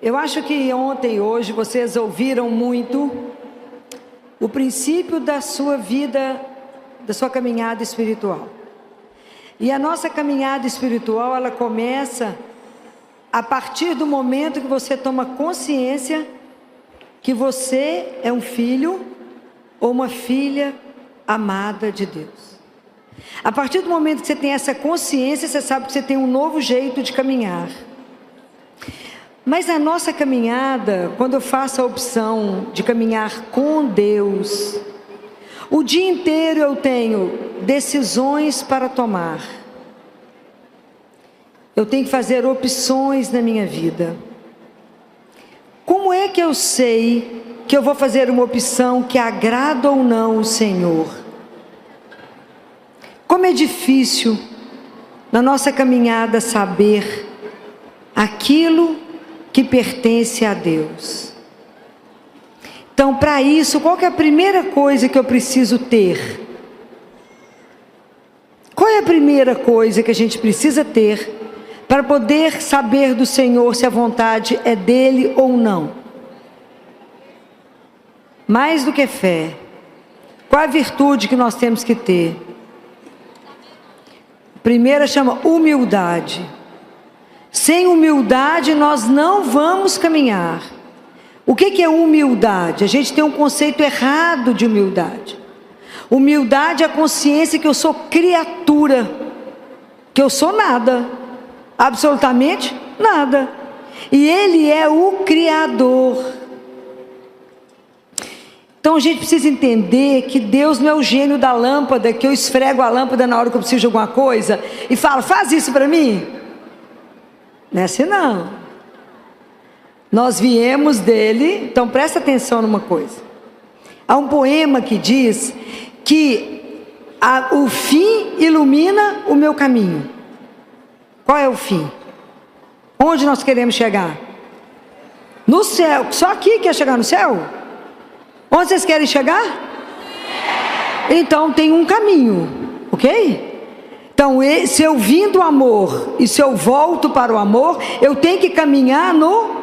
Eu acho que ontem e hoje vocês ouviram muito o princípio da sua vida, da sua caminhada espiritual. E a nossa caminhada espiritual, ela começa a partir do momento que você toma consciência que você é um filho ou uma filha amada de Deus. A partir do momento que você tem essa consciência, você sabe que você tem um novo jeito de caminhar. Mas a nossa caminhada, quando eu faço a opção de caminhar com Deus, o dia inteiro eu tenho decisões para tomar. Eu tenho que fazer opções na minha vida. Como é que eu sei que eu vou fazer uma opção que agrada ou não o Senhor? Como é difícil na nossa caminhada saber aquilo que pertence a Deus. Então, para isso, qual que é a primeira coisa que eu preciso ter? Qual é a primeira coisa que a gente precisa ter para poder saber do Senhor se a vontade é dele ou não? Mais do que fé, qual a virtude que nós temos que ter? A primeira chama humildade. Sem humildade nós não vamos caminhar. O que é humildade? A gente tem um conceito errado de humildade. Humildade é a consciência que eu sou criatura, que eu sou nada, absolutamente nada, e Ele é o Criador. Então a gente precisa entender que Deus não é o gênio da lâmpada, que eu esfrego a lâmpada na hora que eu preciso de alguma coisa e falo, faz isso para mim. Não é assim não. Nós viemos dele. Então presta atenção numa coisa. Há um poema que diz que o fim ilumina o meu caminho. Qual é o fim? Onde nós queremos chegar? No céu. Só aqui quer chegar no céu? Onde vocês querem chegar? Então tem um caminho, ok? Então, se eu vim do amor e se eu volto para o amor, eu tenho que caminhar no...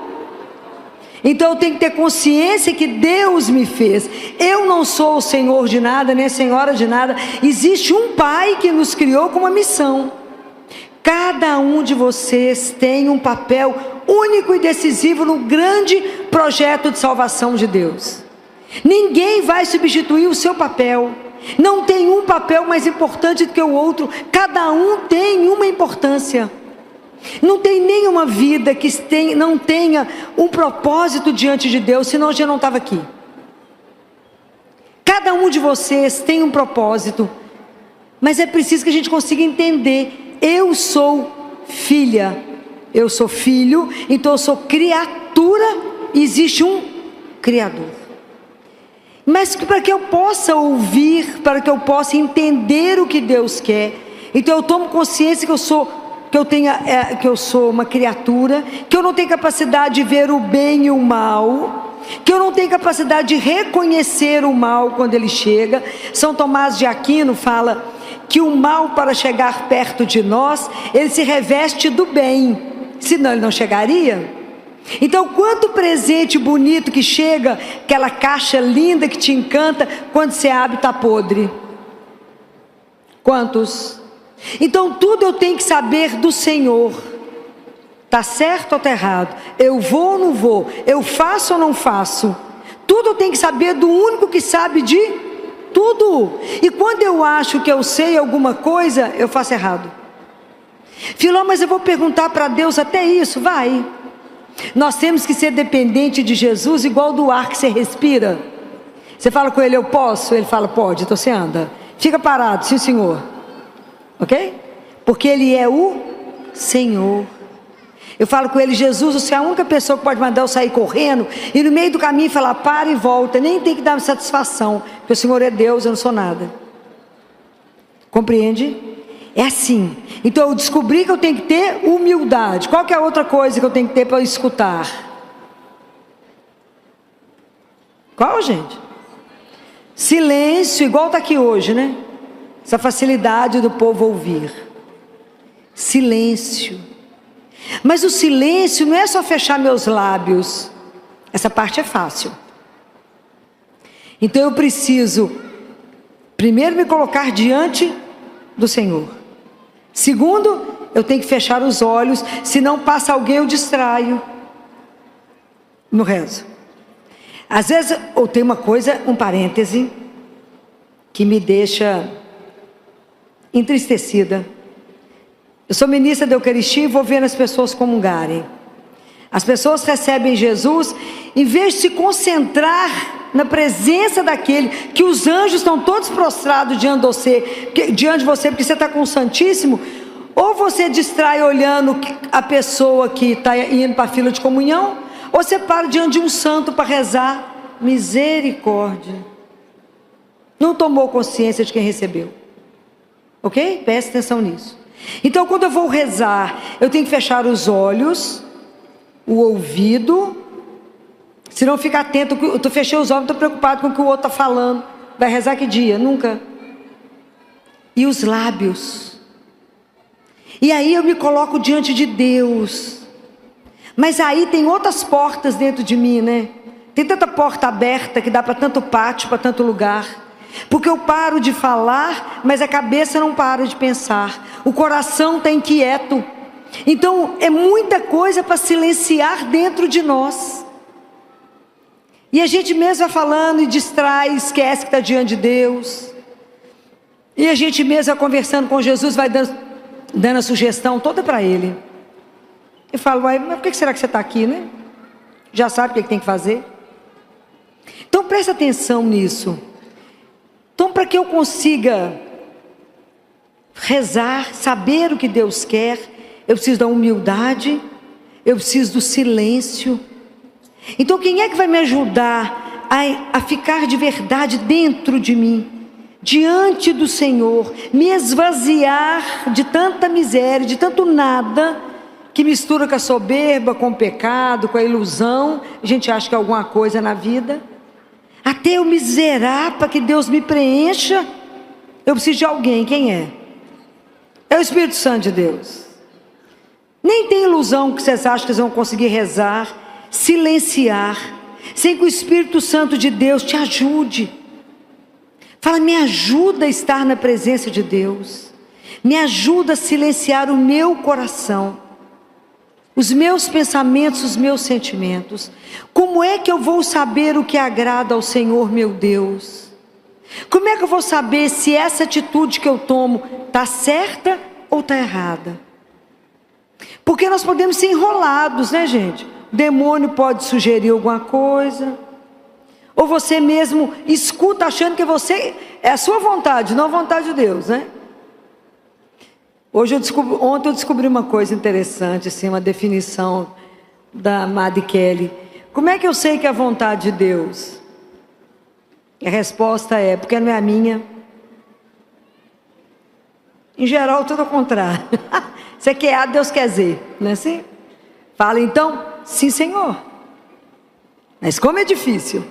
Então eu tenho que ter consciência que Deus me fez. Eu não sou o Senhor de nada, nem a Senhora de nada. Existe um Pai que nos criou com uma missão. Cada um de vocês tem um papel único e decisivo no grande projeto de salvação de Deus. Ninguém vai substituir o seu papel. Não tem um papel mais importante do que o outro. Cada um tem uma importância. Não tem nenhuma vida que não tenha um propósito diante de Deus, senão a gente não estava aqui. Cada um de vocês tem um propósito, mas é preciso que a gente consiga entender. Eu sou filha, eu sou filho, então eu sou criatura, e existe um Criador. Mas para que eu possa ouvir, para que eu possa entender o que Deus quer, então eu tomo consciência que eu sou uma criatura, que eu não tenho capacidade de ver o bem e o mal, que eu não tenho capacidade de reconhecer o mal quando ele chega. São Tomás de Aquino fala que o mal, para chegar perto de nós, ele se reveste do bem, senão ele não chegaria. Então, quanto presente bonito que chega, aquela caixa linda que te encanta, quando você abre está podre. Quantos? Então tudo eu tenho que saber do Senhor. Está certo ou está errado? Eu vou ou não vou? Eu faço ou não faço? Tudo eu tenho que saber do único que sabe de tudo. E quando eu acho que eu sei alguma coisa, eu faço errado. Filó, mas eu vou perguntar para Deus até isso? Vai. Nós temos que ser dependente de Jesus, igual do ar que você respira. Você fala com ele, eu posso? Ele fala, pode, então você anda. Fica parado, sim senhor. Ok? Porque ele é o Senhor. Eu falo com ele, Jesus, você é a única pessoa que pode mandar eu sair correndo e no meio do caminho falar, para e volta. Nem tem que dar satisfação, porque o Senhor é Deus, eu não sou nada. Compreende? É assim. Então eu descobri que eu tenho que ter humildade. Qual que é a outra coisa que eu tenho que ter para escutar? Qual, gente? Silêncio, igual está aqui hoje, né? Essa facilidade do povo ouvir. Silêncio. Mas o silêncio não é só fechar meus lábios. Essa parte é fácil. Então eu preciso, primeiro, me colocar diante do Senhor. Segundo, eu tenho que fechar os olhos, senão passa alguém, eu distraio no rezo. Às vezes, ou tem uma coisa, um parêntese, que me deixa entristecida. Eu sou ministra da Eucaristia e vou vendo as pessoas comungarem. As pessoas recebem Jesus, em vez de se concentrar na presença daquele, que os anjos estão todos prostrados diante de você, porque você está com o Santíssimo, ou você distrai olhando a pessoa que está indo para a fila de comunhão, ou você para diante de um santo para rezar, misericórdia. Não tomou consciência de quem recebeu. Ok? Preste atenção nisso. Então, quando eu vou rezar, eu tenho que fechar os olhos, o ouvido, se não ficar atento, eu fechei os olhos, estou preocupado com o que o outro está falando. Vai rezar que dia? Nunca. E os lábios. E aí eu me coloco diante de Deus. Mas aí tem outras portas dentro de mim, né? Tem tanta porta aberta que dá para tanto pátio, para tanto lugar. Porque eu paro de falar, mas a cabeça não para de pensar. O coração está inquieto. Então é muita coisa para silenciar dentro de nós. E a gente mesmo vai falando e distrai, esquece que está diante de Deus. E a gente mesmo vai conversando com Jesus, vai dando a sugestão toda para Ele. Eu falo, mas por que será que você está aqui, né? Já sabe o que tem que fazer? Então presta atenção nisso. Então, para que eu consiga rezar, saber o que Deus quer, eu preciso da humildade, eu preciso do silêncio. Então, quem é que vai me ajudar a ficar de verdade dentro de mim, diante do Senhor, me esvaziar de tanta miséria, de tanto nada, que mistura com a soberba, com o pecado, com a ilusão, a gente acha que é alguma coisa na vida, até eu me zerar para que Deus me preencha. Eu preciso de alguém. Quem é? É o Espírito Santo de Deus. Nem tem ilusão que vocês acham que vocês vão conseguir rezar, silenciar, sem que o Espírito Santo de Deus te ajude. Fala, me ajuda a estar na presença de Deus, me ajuda a silenciar o meu coração, os meus pensamentos, os meus sentimentos. Como é que eu vou saber o que agrada ao Senhor meu Deus? Como é que eu vou saber se essa atitude que eu tomo está certa ou está errada? Porque nós podemos ser enrolados, né, gente? O demônio pode sugerir alguma coisa, ou você mesmo escuta achando que você é a sua vontade, não a vontade de Deus, né? Ontem eu descobri uma coisa interessante, assim, uma definição da Madre Kelly. Como é que eu sei que é a vontade de Deus? A resposta é, porque não é a minha. Em geral, tudo ao contrário. Você quer A, Deus quer Z, não é assim? Fala então, sim, Senhor. Mas como é difícil.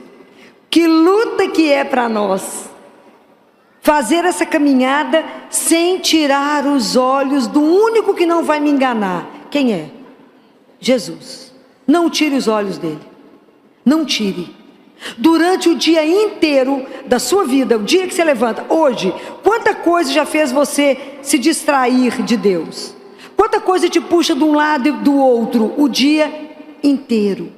Que luta que é para nós fazer essa caminhada sem tirar os olhos do único que não vai me enganar. Quem é? Jesus. Não tire os olhos dele. Não tire. Durante o dia inteiro da sua vida, o dia que você levanta, hoje, quanta coisa já fez você se distrair de Deus? Quanta coisa te puxa de um lado e do outro, o dia inteiro?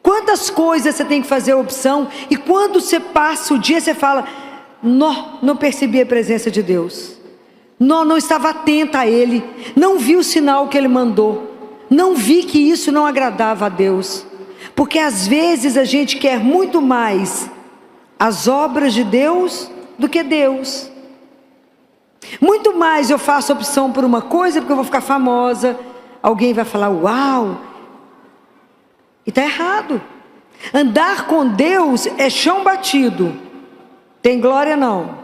Quantas coisas você tem que fazer a opção, e quando você passa o dia, você fala, não percebi a presença de Deus, não estava atenta a Ele, não vi o sinal que Ele mandou, não vi que isso não agradava a Deus, porque às vezes a gente quer muito mais as obras de Deus do que Deus. Muito mais eu faço opção por uma coisa, porque eu vou ficar famosa, alguém vai falar, uau, e está errado. Andar com Deus é chão batido. Tem glória não.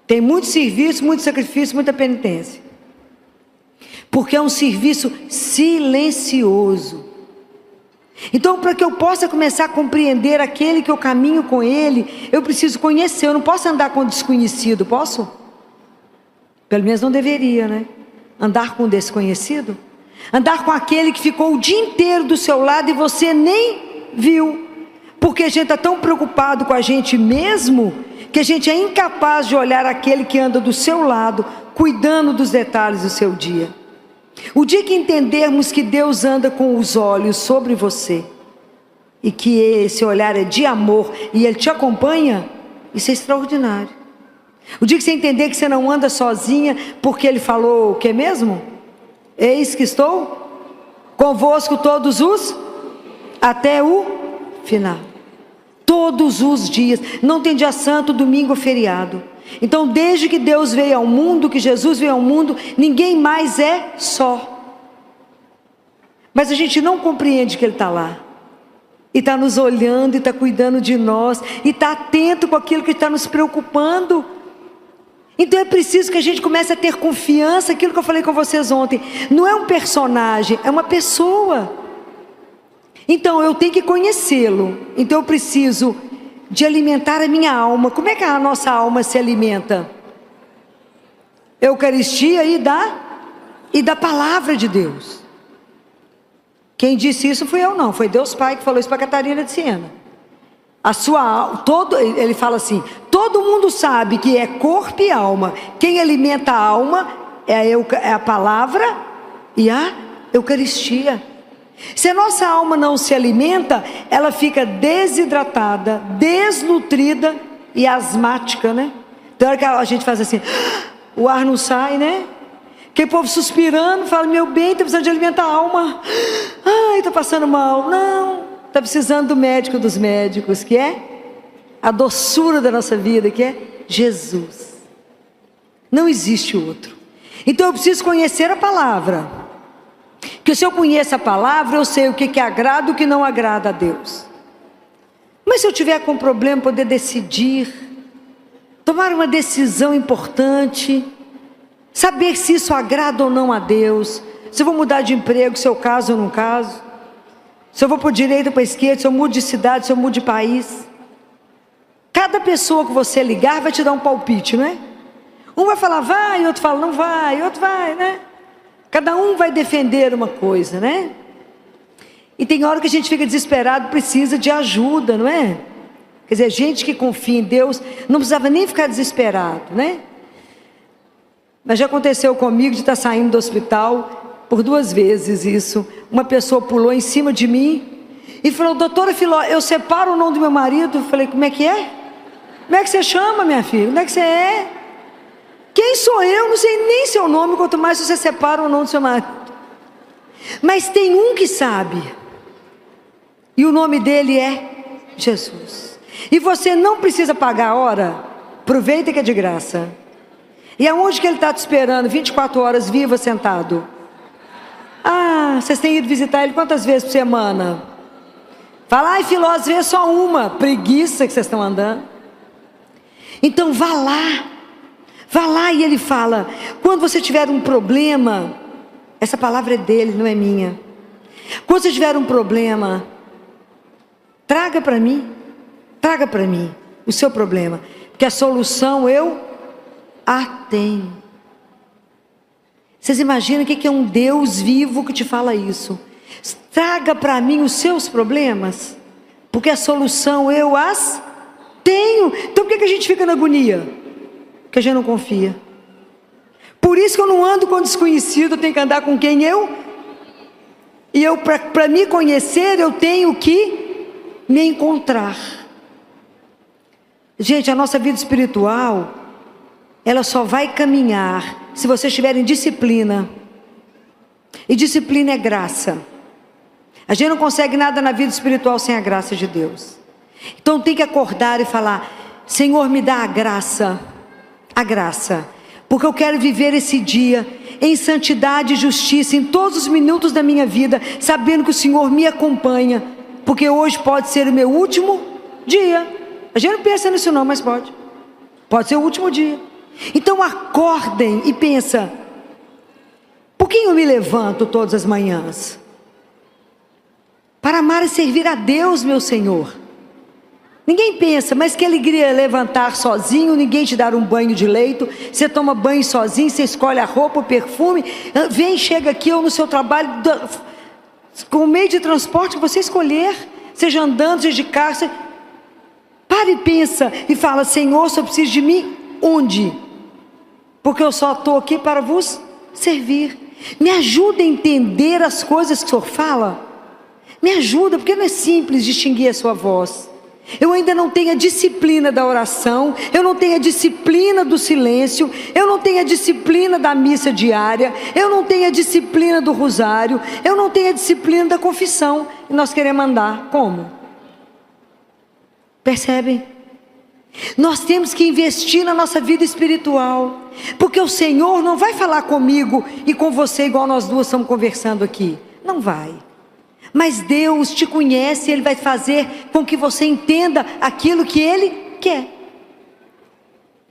Tem muito serviço, muito sacrifício, muita penitência. Porque é um serviço silencioso. Então, para que eu possa começar a compreender aquele que eu caminho com Ele, eu preciso conhecer. Eu não posso andar com desconhecido, posso? Pelo menos não deveria, né? Andar com um desconhecido? Andar com aquele que ficou o dia inteiro do seu lado e você nem viu, porque a gente está tão preocupado com a gente mesmo, que a gente é incapaz de olhar aquele que anda do seu lado, cuidando dos detalhes do seu dia. O dia que entendermos que Deus anda com os olhos sobre você, e que esse olhar é de amor, e Ele te acompanha, isso é extraordinário. O dia que você entender que você não anda sozinha, porque Ele falou o que mesmo? Eis que estou convosco todos os, até o final. Todos os dias, não tem dia santo, domingo ou feriado. Então desde que Deus veio ao mundo, que Jesus veio ao mundo, ninguém mais é só. Mas a gente não compreende que Ele está lá, e está nos olhando, e está cuidando de nós, e está atento com aquilo que está nos preocupando. Então é preciso que a gente comece a ter confiança, aquilo que eu falei com vocês ontem, não é um personagem, é uma pessoa. Então eu tenho que conhecê-lo, então eu preciso de alimentar a minha alma. Como é que a nossa alma se alimenta? Eucaristia e da palavra de Deus. Quem disse isso fui eu não, foi Deus Pai que falou isso para Catarina de Siena. Ele fala assim, todo mundo sabe que é corpo e alma. Quem alimenta a alma é a palavra e a Eucaristia. Se a nossa alma não se alimenta, ela fica desidratada, desnutrida e asmática, né? Tem hora que a gente faz assim, o ar não sai, né? Que o povo suspirando, fala, meu bem, está precisando de alimentar a alma. Ai, está passando mal. Não, está precisando do médico dos médicos, que é a doçura da nossa vida, que é Jesus. Não existe outro. Então eu preciso conhecer a palavra, que se eu conheço a palavra, eu sei o que agrada e o que não agrada a Deus. Mas se eu tiver com problema, poder decidir, tomar uma decisão importante, saber se isso agrada ou não a Deus, se eu vou mudar de emprego, se eu caso ou não caso, se eu vou para a direita ou para a esquerda, se eu mudo de cidade, se eu mudo de país. Cada pessoa que você ligar vai te dar um palpite, não é? Um vai falar vai, outro fala não vai, outro vai, né? Cada um vai defender uma coisa, né? E tem hora que a gente fica desesperado, precisa de ajuda, não é? Quer dizer, gente que confia em Deus não precisava nem ficar desesperado, né? Mas já aconteceu comigo de estar saindo do hospital por 2 vezes isso. Uma pessoa pulou em cima de mim e falou, doutora Filó, eu separo o nome do meu marido. Eu falei, como é que é? Como é que você chama, minha filha? Onde é que você é? Quem sou eu? Não sei nem seu nome, quanto mais você separa o nome do seu marido. Mas tem um que sabe, e o nome dele é Jesus. E você não precisa pagar a hora, aproveita que é de graça. E aonde que ele está te esperando? 24 horas viva, sentado. Ah, vocês têm ido visitar ele quantas vezes por semana? Fala, ai Filó, às vezes só uma. Preguiça que vocês estão andando. Então vá lá e ele fala, quando você tiver um problema, essa palavra é dele, não é minha. Quando você tiver um problema, traga para mim o seu problema, porque a solução eu a tenho. Vocês imaginam o que é um Deus vivo que te fala isso? Traga para mim os seus problemas, porque a solução eu as tenho. Então por que a gente fica na agonia? Porque a gente não confia. Por isso que eu não ando com desconhecido, eu tenho que andar com quem e eu para me conhecer, eu tenho que me encontrar. Gente, a nossa vida espiritual, ela só vai caminhar se vocês tiverem disciplina. E disciplina é graça. A gente não consegue nada na vida espiritual sem a graça de Deus. Então tem que acordar e falar, Senhor, me dá a graça, porque eu quero viver esse dia em santidade e justiça, em todos os minutos da minha vida, sabendo que o Senhor me acompanha, porque hoje pode ser o meu último dia. A gente não pensa nisso não, mas pode ser o último dia. Então acordem e pensa, por que eu me levanto todas as manhãs? Para amar e servir a Deus, meu Senhor. Ninguém pensa, mas que alegria é levantar sozinho, ninguém te dar um banho de leito, você toma banho sozinho, você escolhe a roupa, o perfume, vem, chega aqui ou no seu trabalho, com o meio de transporte que você escolher, seja andando, seja de carro, para e pensa e fala: Senhor, só preciso de mim, onde? Porque eu só estou aqui para vos servir. Me ajuda a entender as coisas que o Senhor fala, me ajuda, porque não é simples distinguir a sua voz. Eu ainda não tenho a disciplina da oração, eu não tenho a disciplina do silêncio, eu não tenho a disciplina da missa diária, eu não tenho a disciplina do rosário, eu não tenho a disciplina da confissão, e nós queremos andar como? Percebem? Nós temos que investir na nossa vida espiritual, porque o Senhor não vai falar comigo e com você igual nós duas estamos conversando aqui, não vai. Mas Deus te conhece, Ele vai fazer com que você entenda aquilo que Ele quer.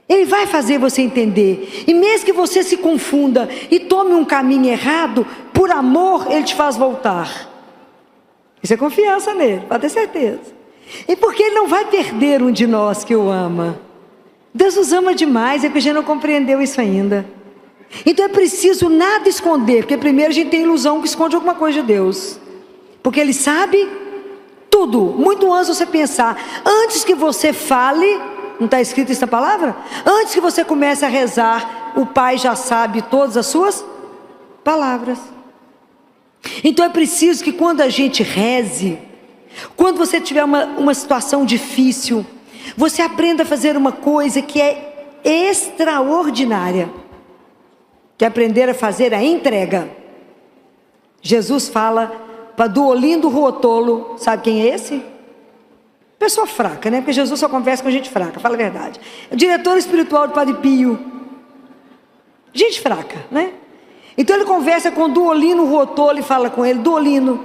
Ele vai fazer você entender. E mesmo que você se confunda e tome um caminho errado, por amor Ele te faz voltar. Isso é confiança nele, pode ter certeza. E porque Ele não vai perder um de nós que o ama. Deus nos ama demais, é que a gente não compreendeu isso ainda. Então é preciso nada esconder, porque primeiro a gente tem ilusão que esconde alguma coisa de Deus. Porque Ele sabe tudo, muito antes de você pensar. Antes que você fale, não está escrito isso na palavra? Antes que você comece a rezar, o Pai já sabe todas as suas palavras. Então é preciso que quando a gente reze, quando você tiver uma situação difícil, você aprenda a fazer uma coisa que é extraordinária, que é aprender a fazer a entrega. Jesus fala para Duolindo Ruotolo, sabe quem é esse? Pessoa fraca, né? Porque Jesus só conversa com gente fraca, fala a verdade. O diretor espiritual do Padre Pio, gente fraca, né? Então ele conversa com Duolindo Ruotolo e fala com ele: Duolindo,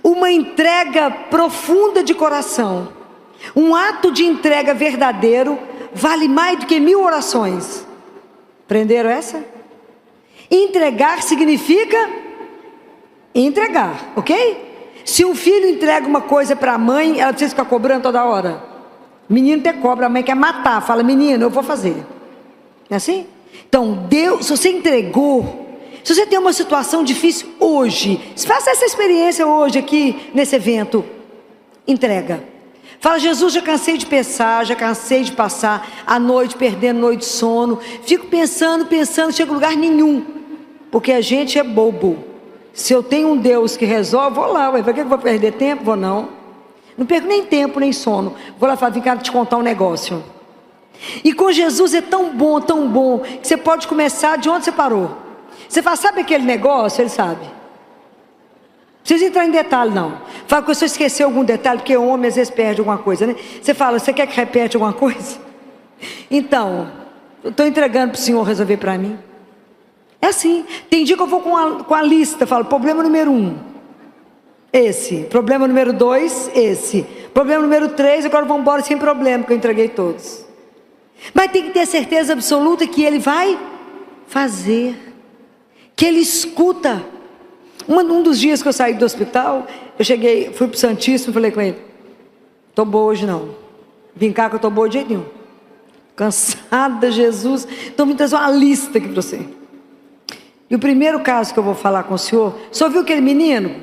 uma entrega profunda de coração, um ato de entrega verdadeiro, vale mais do que 1000 orações. Prenderam essa? Entregar significa entregar, ok? Se um filho entrega uma coisa para a mãe, ela precisa ficar cobrando toda hora. Menino até cobra, a mãe quer matar, fala: menino, eu vou fazer. É assim? Então Deus, se você entregou, se você tem uma situação difícil hoje, faça essa experiência hoje aqui nesse evento, entrega. Fala: Jesus, já cansei de pensar, já cansei de passar a noite perdendo noite de sono, fico pensando, chego a lugar nenhum, porque a gente é bobo. Se eu tenho um Deus que resolve, vou lá, para que eu vou perder tempo? Vou não perco nem tempo, nem sono, vou lá falar: vem cá te contar um negócio. E com Jesus é tão bom, que você pode começar de onde você parou. Você fala: sabe aquele negócio? Ele sabe. Não precisa entrar em detalhe não. Fala que você esqueceu algum detalhe, porque o homem às vezes perde alguma coisa, né? Você fala: você quer que repete alguma coisa? Então, eu estou entregando para o Senhor resolver para mim. É assim, tem dia que eu vou com a lista, falo: problema número 1, esse, problema número 2, esse, problema número 3, agora vamos embora sem problema, porque eu entreguei todos. Mas tem que ter certeza absoluta que Ele vai fazer, que Ele escuta. Um dos dias que eu saí do hospital, eu fui para o Santíssimo e falei com ele: estou boa hoje não, vim cá que eu estou boa de jeito nenhum, cansada, Jesus, então me trazer uma lista aqui para você. E o primeiro caso que eu vou falar com o senhor viu aquele menino?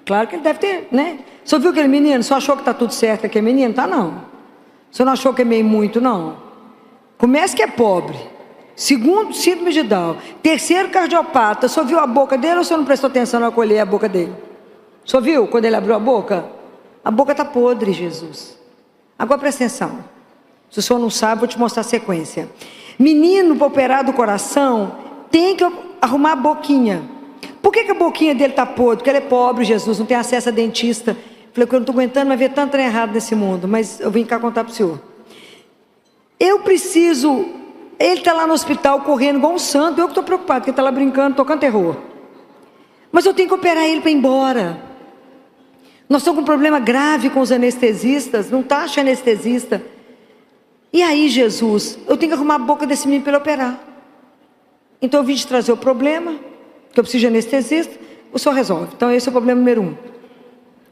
Claro que ele deve ter, né? O senhor viu aquele menino? O senhor achou que está tudo certo com aquele menino? Tá não. O senhor não achou que é meio muito? Não. Começa que é pobre. Segundo, síndrome de Down. Terceiro, cardiopata. O senhor viu a boca dele ou o senhor não prestou atenção na acolher a boca dele? O senhor viu quando ele abriu a boca? A boca está podre, Jesus. Agora presta atenção. Se o senhor não sabe, vou te mostrar a sequência. Menino para operar do coração tem que arrumar a boquinha. Por que a boquinha dele está podre? Porque ele é pobre, Jesus, não tem acesso a dentista. Falei que eu não estou aguentando mais ver tanto trem errado nesse mundo, mas eu vim cá contar para o senhor. Eu preciso, ele está lá no hospital correndo igual um santo, eu que estou preocupado, porque ele está lá brincando, tocando terror. Mas eu tenho que operar ele para ir embora. Nós estamos com um problema grave com os anestesistas, não está achando anestesista. E aí, Jesus, eu tenho que arrumar a boca desse menino para ele operar. Então eu vim te trazer o problema, que eu preciso de anestesista, o senhor resolve. Então esse é o problema número 1.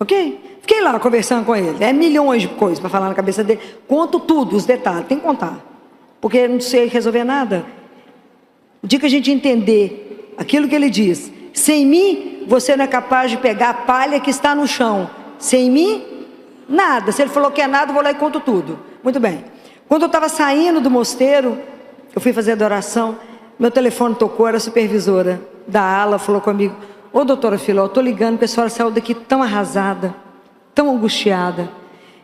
Ok? Fiquei lá conversando com ele. É milhões de coisas para falar na cabeça dele. Conto tudo, os detalhes, tem que contar. Porque eu não sei resolver nada. O dia que a gente entender aquilo que ele diz, sem mim, você não é capaz de pegar a palha que está no chão. Sem mim, nada. Se ele falou que é nada, eu vou lá e conto tudo. Muito bem. Quando eu estava saindo do mosteiro, eu fui fazer adoração, meu telefone tocou, era a supervisora da ala, falou comigo: ô doutora Filó, eu estou ligando porque a senhora saiu daqui tão arrasada, tão angustiada.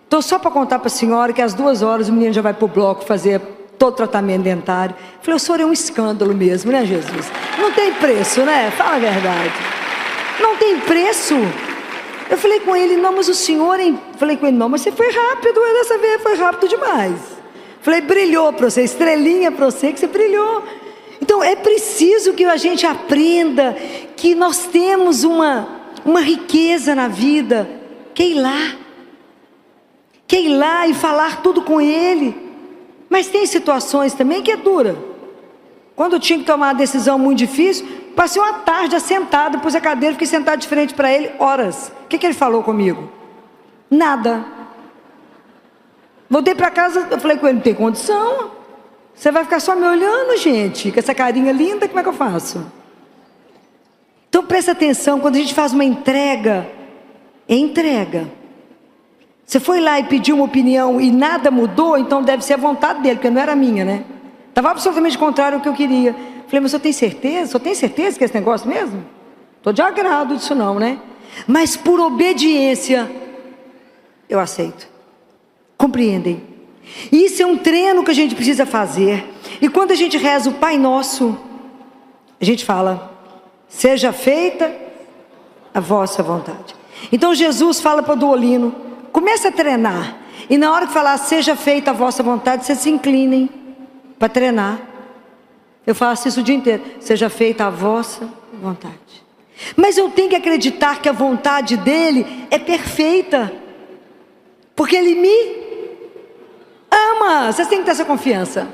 Então, só para contar para a senhora que às 2 horas o menino já vai para o bloco fazer todo o tratamento dentário. Eu falei: o senhor é um escândalo mesmo, né, Jesus? Não tem preço, né? Fala a verdade. Não tem preço. Eu falei com ele: não, mas o senhor... Falei com ele: não, mas você foi rápido, dessa vez foi rápido demais. Falei: brilhou para você, estrelinha para você, que você brilhou. Então, é preciso que a gente aprenda que nós temos uma riqueza na vida, que é ir lá. Que é ir lá e falar tudo com ele. Mas tem situações também que é dura. Quando eu tinha que tomar uma decisão muito difícil, passei uma tarde assentada, pus a cadeira, fiquei sentado de frente para ele, horas. O que ele falou comigo? Nada. Voltei para casa, eu falei com ele: não tem condição. Você vai ficar só me olhando, gente, com essa carinha linda, como é que eu faço? Então presta atenção, quando a gente faz uma entrega, é entrega. Você foi lá e pediu uma opinião e nada mudou, então deve ser a vontade dele, porque não era minha, né? Estava absolutamente contrário ao que eu queria. Falei: mas o senhor tem certeza? O senhor tem certeza que é esse negócio mesmo? Estou de agrado disso não, né? Mas por obediência, eu aceito. Compreendem? Isso é um treino que a gente precisa fazer. E quando a gente reza o Pai Nosso, a gente fala: seja feita a vossa vontade. Então Jesus fala para o Duolino: começa a treinar. E na hora que falar seja feita a vossa vontade, vocês se inclinem para treinar. Eu faço isso o dia inteiro: seja feita a vossa vontade. Mas eu tenho que acreditar que a vontade dele é perfeita, porque ele me ama. Vocês têm que ter essa confiança.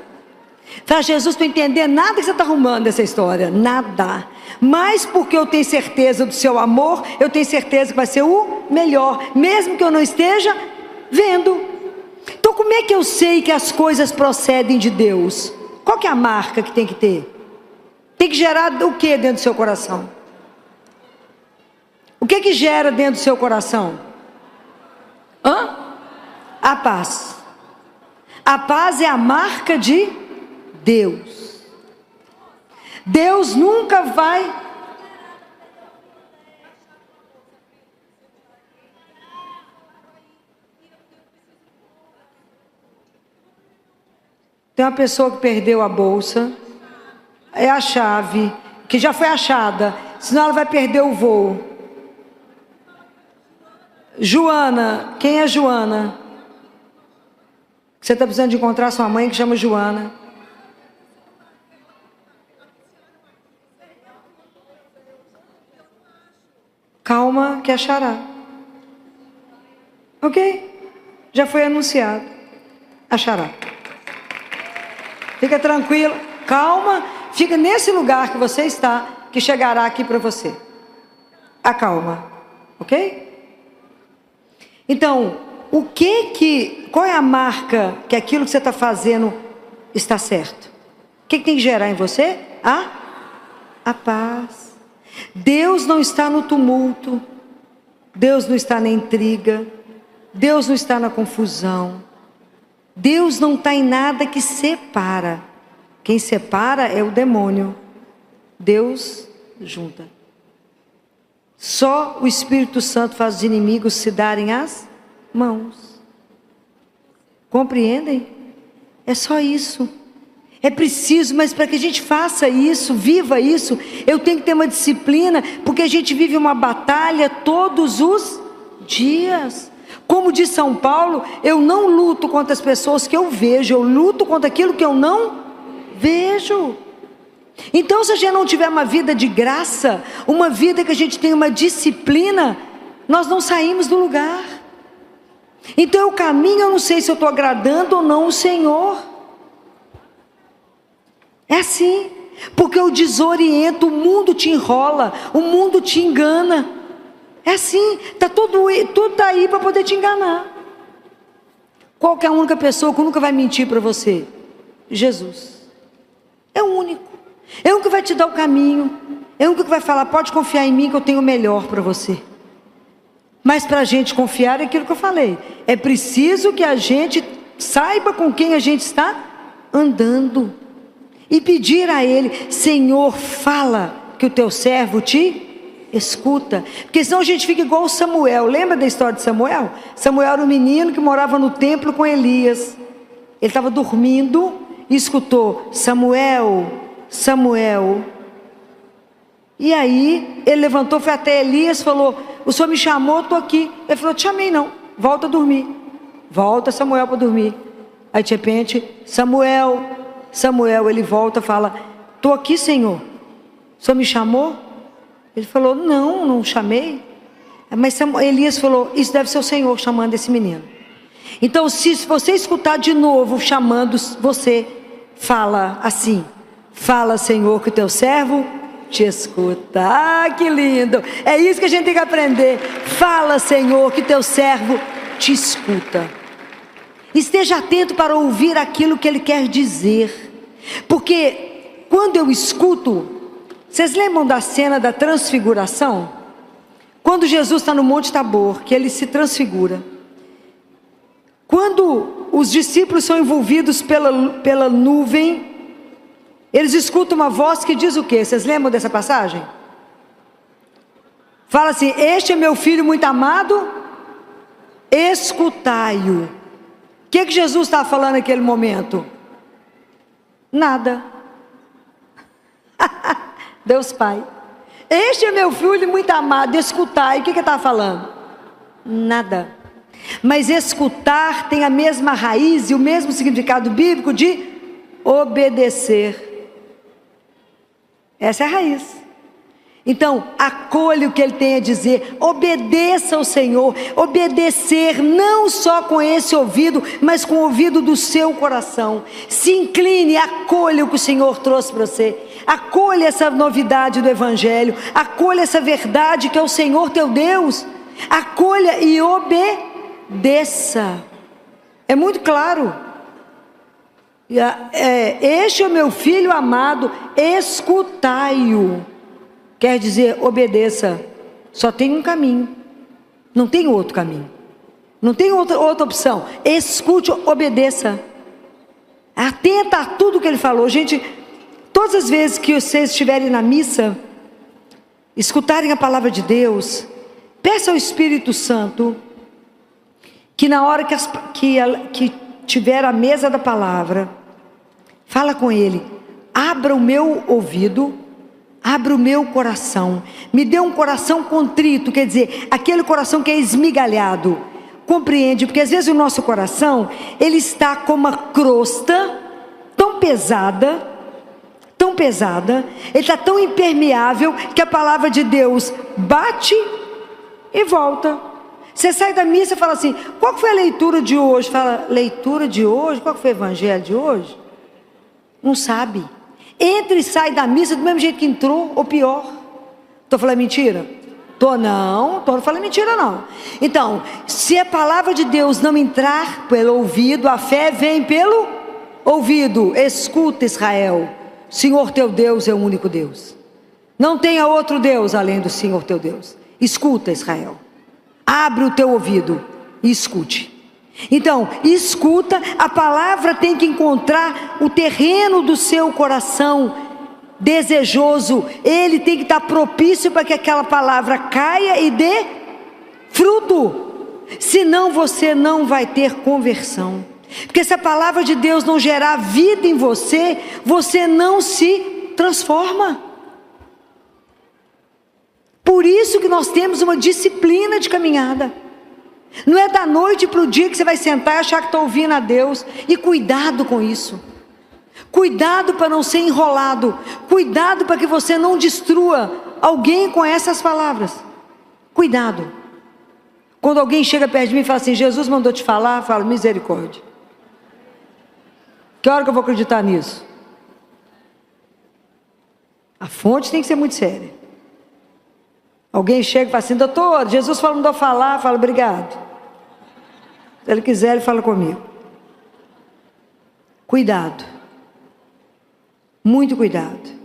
Fala: Jesus, estou entendendo nada que você está arrumando dessa história, nada. Mas porque eu tenho certeza do seu amor, eu tenho certeza que vai ser o melhor, mesmo que eu não esteja vendo. Então, como é que eu sei que as coisas procedem de Deus? Qual que é a marca que tem que ter? Tem que gerar o que dentro do seu coração? O que gera dentro do seu coração? A paz. A paz é a marca de Deus. Deus nunca vai... Tem uma pessoa que perdeu a bolsa, é a chave, que já foi achada, senão ela vai perder o voo. Joana, quem é Joana? Você está precisando de encontrar sua mãe, que chama Joana. Calma, que achará. Ok? Já foi anunciado. Achará. Fica tranquilo, calma, fica nesse lugar que você está, que chegará aqui para você. Acalma, ok? Então, qual é a marca que aquilo que você está fazendo está certo? O que tem que gerar em você? A paz. Deus não está no tumulto, Deus não está na intriga, Deus não está na confusão. Deus não está em nada que separa. Quem separa é o demônio. Deus junta. Só o Espírito Santo faz os inimigos se darem as mãos. Compreendem? É só isso. É preciso, mas para que a gente faça isso, viva isso, eu tenho que ter uma disciplina, porque a gente vive uma batalha todos os dias. Como diz São Paulo, eu não luto contra as pessoas que eu vejo, eu luto contra aquilo que eu não vejo. Então, se a gente não tiver uma vida de graça, uma vida que a gente tem uma disciplina, nós não saímos do lugar. Então eu caminho, eu não sei se eu estou agradando ou não o Senhor. É assim, porque eu desoriento, o mundo te enrola, o mundo te engana. É assim, tudo está aí para poder te enganar. Qual que é a única pessoa que nunca vai mentir para você? Jesus. É o único. É o único que vai te dar o caminho. É o único que vai falar, pode confiar em mim que eu tenho o melhor para você. Mas para a gente confiar é aquilo que eu falei. É preciso que a gente saiba com quem a gente está andando. E pedir a Ele, Senhor, fala que o teu servo te escuta. Porque senão a gente fica igual o Samuel. Lembra da história de Samuel? Samuel era um menino que morava no templo com Elias. Ele estava dormindo e escutou, Samuel, Samuel. E aí ele levantou, foi até Elias, falou, o senhor me chamou, estou aqui. Ele falou, te chamei não, volta a dormir. Volta Samuel para dormir. Aí de repente, Samuel, Samuel, ele volta e fala, estou aqui, Senhor, o senhor me chamou? Ele falou, não chamei. Mas Elias falou, isso deve ser o Senhor chamando esse menino. Então se você escutar de novo chamando, você fala assim, fala Senhor que o teu servo te escuta. Ah, que lindo, é isso que a gente tem que aprender. Fala Senhor que teu servo te escuta. Esteja atento para ouvir aquilo que Ele quer dizer. Porque quando eu escuto, vocês lembram da cena da transfiguração? Quando Jesus está no Monte Tabor, que Ele se transfigura. Quando os discípulos são envolvidos pela nuvem, eles escutam uma voz que diz o quê? Vocês lembram dessa passagem? Fala assim, este é meu filho muito amado, escutai-o. O que Jesus estava falando naquele momento? Nada. Deus Pai, este é meu filho muito amado, escutai. O que ele estava falando? Nada. Mas escutar tem a mesma raiz e o mesmo significado bíblico de obedecer. Essa é a raiz. Então, acolha o que Ele tem a dizer, obedeça ao Senhor. Obedecer não só com esse ouvido, mas com o ouvido do seu coração. Se incline, acolha o que o Senhor trouxe para você. Acolha essa novidade do Evangelho, acolha essa verdade que é o Senhor teu Deus. Acolha e obedeça. É muito claro. Este é o meu filho amado, escutai-o. Quer dizer, obedeça. Só tem um caminho, não tem outro caminho, não tem outra opção. Escute, obedeça. Atenta a tudo que Ele falou. Gente, todas as vezes que vocês estiverem na missa, escutarem a palavra de Deus, peça ao Espírito Santo que na hora que tiver a mesa da palavra, fala com Ele, abra o meu ouvido, abra o meu coração, me dê um coração contrito, quer dizer, aquele coração que é esmigalhado. Compreende? Porque às vezes o nosso coração, ele está com uma crosta tão pesada, ele está tão impermeável, que a palavra de Deus bate e volta. Você sai da missa e fala assim, qual foi a leitura de hoje? Fala, leitura de hoje? Qual foi o evangelho de hoje? Não sabe. Entra e sai da missa do mesmo jeito que entrou, ou pior. Estou falando mentira? Não estou falando mentira não. Então, se a palavra de Deus não entrar pelo ouvido, a fé vem pelo ouvido. Escuta, Israel, Senhor teu Deus é o único Deus. Não tenha outro Deus além do Senhor teu Deus. Escuta, Israel. Abre o teu ouvido e escute. Então, escuta, a palavra tem que encontrar o terreno do seu coração desejoso. Ele tem que estar propício para que aquela palavra caia e dê fruto. Senão você não vai ter conversão. Porque se a palavra de Deus não gerar vida em você, você não se transforma. Por isso que nós temos uma disciplina de caminhada. Não é da noite para o dia que você vai sentar e achar que está ouvindo a Deus. E cuidado com isso. Cuidado para não ser enrolado. Cuidado para que você não destrua alguém com essas palavras. Cuidado. Quando alguém chega perto de mim e fala assim, Jesus mandou te falar, eu falo, misericórdia. Que hora que eu vou acreditar nisso? A fonte tem que ser muito séria. Alguém chega e fala assim: doutor, Jesus falou, mandou falar. Fala: obrigado. Se ele quiser, ele fala comigo. Cuidado. Muito cuidado.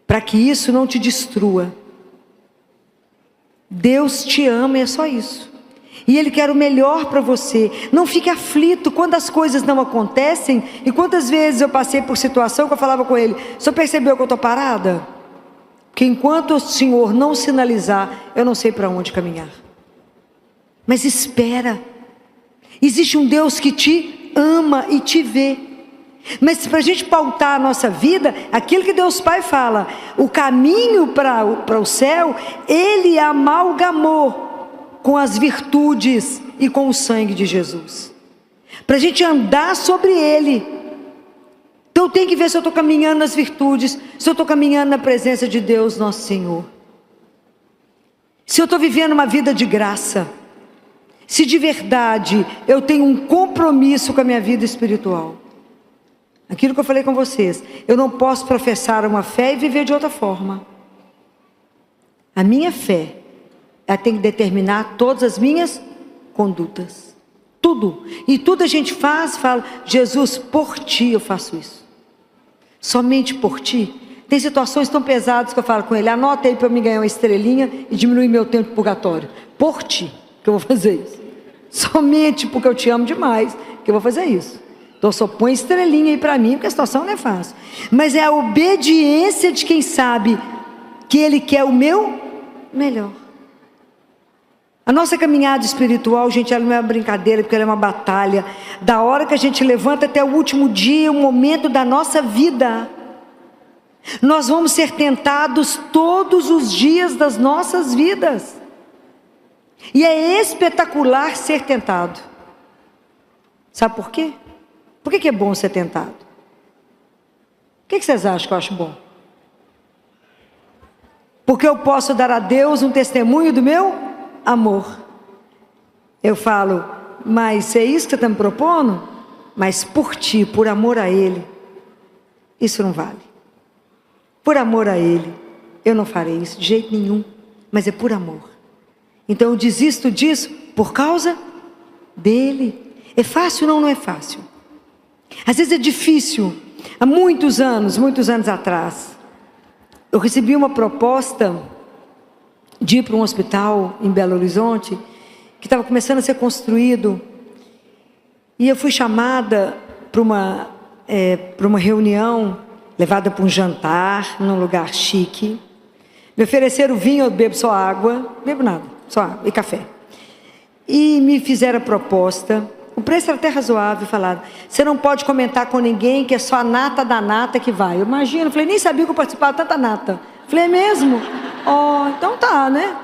Para que isso não te destrua. Deus te ama e é só isso. E Ele quer o melhor para você. Não fique aflito quando as coisas não acontecem. E quantas vezes eu passei por situação que eu falava com Ele: o senhor percebeu que eu estou parada? Porque enquanto o Senhor não sinalizar, eu não sei para onde caminhar. Mas espera. Existe um Deus que te ama e te vê. Mas para a gente pautar a nossa vida, aquilo que Deus Pai fala, o caminho para o céu, Ele amalgamou com as virtudes e com o sangue de Jesus, para a gente andar sobre Ele. Então eu tenho que ver se eu estou caminhando nas virtudes, se eu estou caminhando na presença de Deus nosso Senhor, se eu estou vivendo uma vida de graça, se de verdade eu tenho um compromisso com a minha vida espiritual. Aquilo que eu falei com vocês, eu não posso professar uma fé e viver de outra forma. A minha fé, ela tem que determinar todas as minhas condutas. Tudo. E tudo a gente fala: Jesus, por ti eu faço isso. Somente por ti. Tem situações tão pesadas que eu falo com Ele: anota aí para eu me ganhar uma estrelinha e diminuir meu tempo de purgatório. Por ti que eu vou fazer isso. Somente porque eu te amo demais que eu vou fazer isso. Então só põe estrelinha aí para mim, porque a situação não é fácil. Mas é a obediência de quem sabe que Ele quer o meu melhor. A nossa caminhada espiritual, gente, ela não é uma brincadeira, porque ela é uma batalha. Da hora que a gente levanta até o último dia, o momento da nossa vida. Nós vamos ser tentados todos os dias das nossas vidas. E é espetacular ser tentado. Sabe por quê? Por que é bom ser tentado? O que vocês acham que eu acho bom? Porque eu posso dar a Deus um testemunho do meu amor. Eu falo: mas é isso que você está me propondo? Mas por ti, por amor a Ele, isso não vale. Por amor a Ele, eu não farei isso de jeito nenhum. Mas é por amor. Então eu desisto disso por causa dEle. É fácil? Não, não é fácil. Às vezes é difícil. Há muitos anos atrás, eu recebi uma proposta de ir para um hospital em Belo Horizonte, que estava começando a ser construído. E eu fui chamada para uma reunião, levada para um jantar, num lugar chique. Me ofereceram vinho, eu bebo só água, bebo nada, só água e café. E me fizeram a proposta. O preço era até razoável. Falaram: você não pode comentar com ninguém, que é só a nata da nata que vai. Eu imagino, falei, nem sabia que eu participava de tanta nata. Falei: é mesmo? Então tá, né?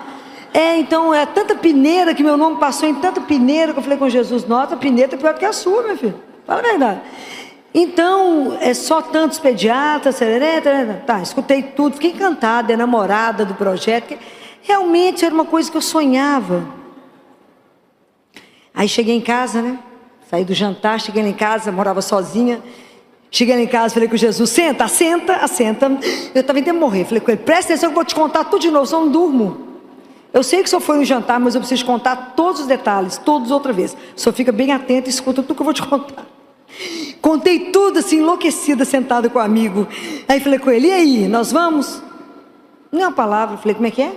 Então é tanta peneira, que meu nome passou em tanta peneira, que eu falei com Jesus: nossa, a peneira é pior do que a sua, meu filho. Fala a verdade. Então, é só tantos pediatras, tá, escutei tudo, fiquei encantada, enamorada do projeto, que realmente era uma coisa que eu sonhava. Aí cheguei em casa, né? Saí do jantar, cheguei lá em casa, morava sozinha. Cheguei lá em casa, falei com Jesus: senta. Eu estava indo morrer. Falei com ele: presta atenção que eu vou te contar tudo de novo, só não durmo. Eu sei que o senhor foi no jantar, mas eu preciso contar todos os detalhes, todos outra vez. O senhor fica bem atento e escuta tudo que eu vou te contar. Contei tudo assim, enlouquecida, sentada com o amigo. Aí falei com ele: e aí, nós vamos? Nem uma palavra. Falei: como é que é?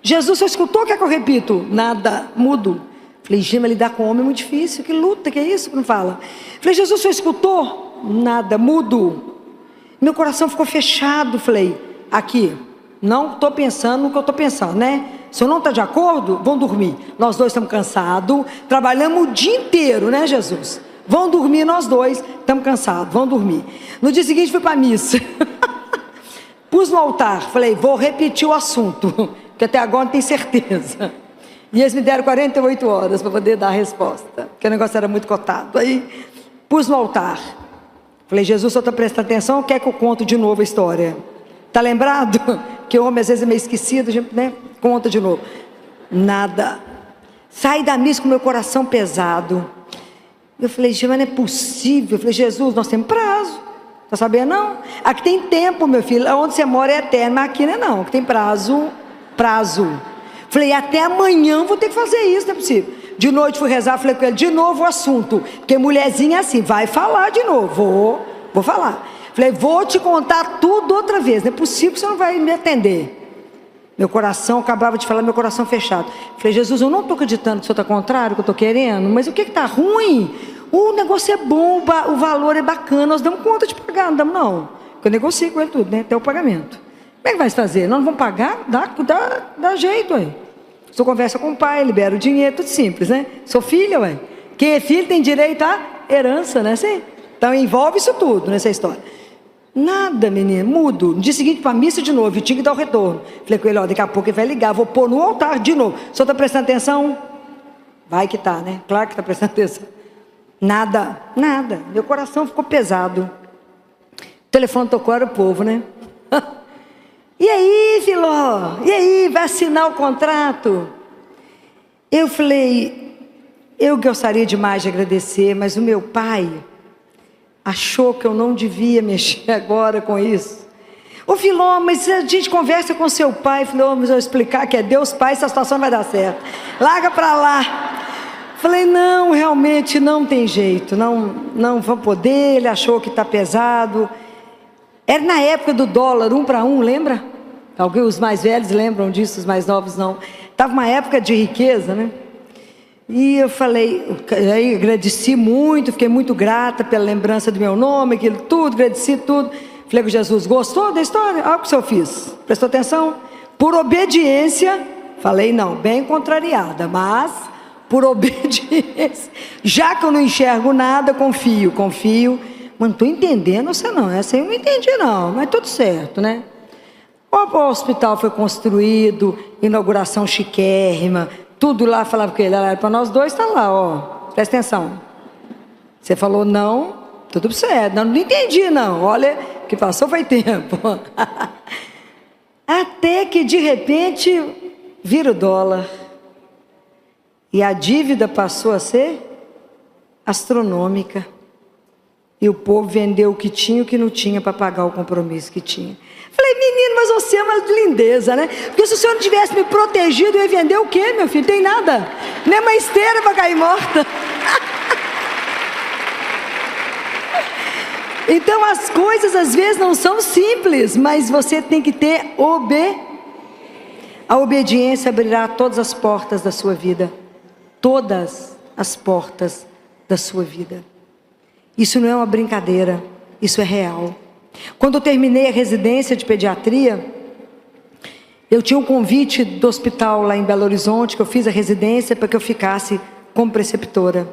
Jesus, você escutou? Quer que eu repito? Nada, mudo. Falei: gema, lidar com homem é muito difícil. Que luta, que é isso? Não fala. Falei: Jesus, você escutou? Nada, mudo. Meu coração ficou fechado. Falei: aqui, não estou pensando no que eu estou pensando, né? Se eu não está de acordo, vão dormir. Nós dois estamos cansados, trabalhamos o dia inteiro, né, Jesus? Vão dormir nós dois, estamos cansados, vão dormir. No dia seguinte fui para a missa. Pus no altar, falei: vou repetir o assunto, que até agora não tenho certeza. E eles me deram 48 horas para poder dar a resposta, porque o negócio era muito cotado. Aí pus no altar, falei: Jesus, o senhor está prestando atenção ou quer que eu conto de novo a história? Está lembrado? Que o homem às vezes é meio esquecido, né? Conta de novo. Nada. Saí da missa com meu coração pesado. Eu falei: mas não é possível. Eu falei: Jesus, nós temos prazo. Está sabendo não? Aqui tem tempo, meu filho. Onde você mora é eterno, mas aqui não é não. Aqui tem prazo. prazo. Falei, até amanhã vou ter que fazer isso, não é possível. De noite fui rezar, falei com ele, de novo o assunto. Porque mulherzinha é assim, vai falar de novo. Vou falar. Falei, vou te contar tudo outra vez. Não é possível que você não vai me atender. Meu coração, acabava de falar, meu coração fechado. Falei, Jesus, eu não estou acreditando que o senhor está contrário, que eu estou querendo. Mas o que está ruim? O negócio é bom, o valor é bacana. Nós damos conta de pagar, não damos não. Porque eu negocio com ele tudo, né? Até o pagamento. Como é que vai fazer? Nós não vamos pagar? Dá jeito, ué. Você conversa com o pai, libera o dinheiro, tudo simples, né? Sou filha, ué. Quem é filho tem direito à herança, né? Assim? Então envolve isso tudo nessa história. Nada, menino, mudo. No dia seguinte para a missa de novo, eu tinha que dar o retorno. Falei com ele, ó, daqui a pouco ele vai ligar, vou pôr no altar de novo. O senhor está prestando atenção? Vai que tá, né? Claro que está prestando atenção. Nada. Meu coração ficou pesado. O telefone tocou, era o povo, né? E aí, Filó? E aí, vai assinar o contrato? Eu falei, eu gostaria demais de agradecer, mas o meu pai achou que eu não devia mexer agora com isso. Ô Filó, mas a gente conversa com seu pai. Falei, mas eu explicar que é Deus Pai, essa situação vai dar certo. Larga para lá. Falei, não, realmente não tem jeito, não vou poder. Ele achou que está pesado. Era na época do dólar, 1 para 1, lembra? Alguém, os mais velhos lembram disso, os mais novos não. Estava uma época de riqueza, né? E eu falei, aí agradeci muito, fiquei muito grata pela lembrança do meu nome, aquilo tudo, agradeci tudo. Falei com Jesus, gostou da história? Olha o que eu fiz, prestou atenção? Por obediência, falei não, bem contrariada, mas por obediência, já que eu não enxergo nada, confio. Mas não estou entendendo você não, essa aí eu não entendi não, mas tudo certo, né? O hospital foi construído, inauguração chiquérrima, tudo lá, falava com ele, era para nós dois, está lá, ó, presta atenção. Você falou não, tudo certo, não entendi não, olha, que passou foi tempo. Até que de repente, vira o dólar. E a dívida passou a ser astronômica. E o povo vendeu o que tinha e o que não tinha para pagar o compromisso que tinha. Falei, menino, mas você é uma lindeza, né? Porque se o senhor não tivesse me protegido, eu ia vender o quê, meu filho? Tem nada. Nem uma esteira para cair morta. Então as coisas às vezes não são simples, mas você tem que ter a obediência abrirá todas as portas da sua vida. Todas as portas da sua vida. Isso não é uma brincadeira, isso é real. Quando eu terminei a residência de pediatria, eu tinha um convite do hospital lá em Belo Horizonte, que eu fiz a residência para que eu ficasse como preceptora.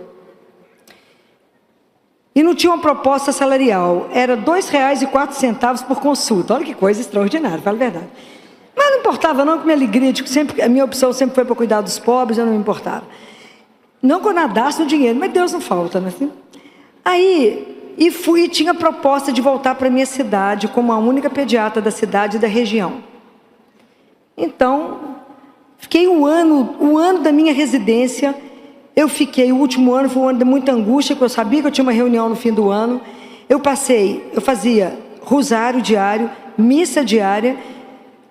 E não tinha uma proposta salarial, era R$ 2,04 por consulta. Olha que coisa extraordinária, fala a verdade. Mas não importava não, que minha alegria, a minha opção sempre foi para cuidar dos pobres, eu não me importava. Não que eu nadasse no dinheiro, mas Deus não falta, né? Aí, tinha proposta de voltar para a minha cidade, como a única pediatra da cidade e da região. Então, fiquei um ano da minha residência, o último ano foi um ano de muita angústia, porque eu sabia que eu tinha uma reunião no fim do ano. Eu fazia rosário diário, missa diária,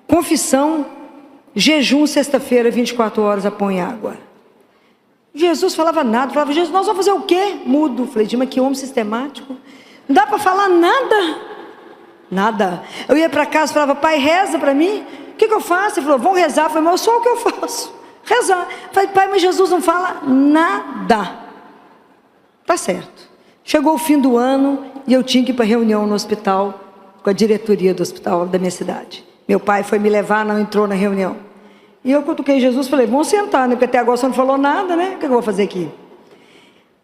confissão, jejum sexta-feira, 24 horas a pão e água. Jesus falava nada, falava, Jesus, nós vamos fazer o quê? Mudo. Falei, mas que homem sistemático. Não dá para falar nada. Eu ia para casa e falava, pai, reza para mim. O que eu faço? Ele falou, vão rezar. Eu falei, mas só o que eu faço? Rezar. Eu falei, pai, mas Jesus não fala nada. Tá certo. Chegou o fim do ano e eu tinha que ir para reunião no hospital, com a diretoria do hospital da minha cidade. Meu pai foi me levar, não entrou na reunião. E eu cutuquei Jesus, falei, vamos sentar, né? Porque até agora você não falou nada, né? O que eu vou fazer aqui?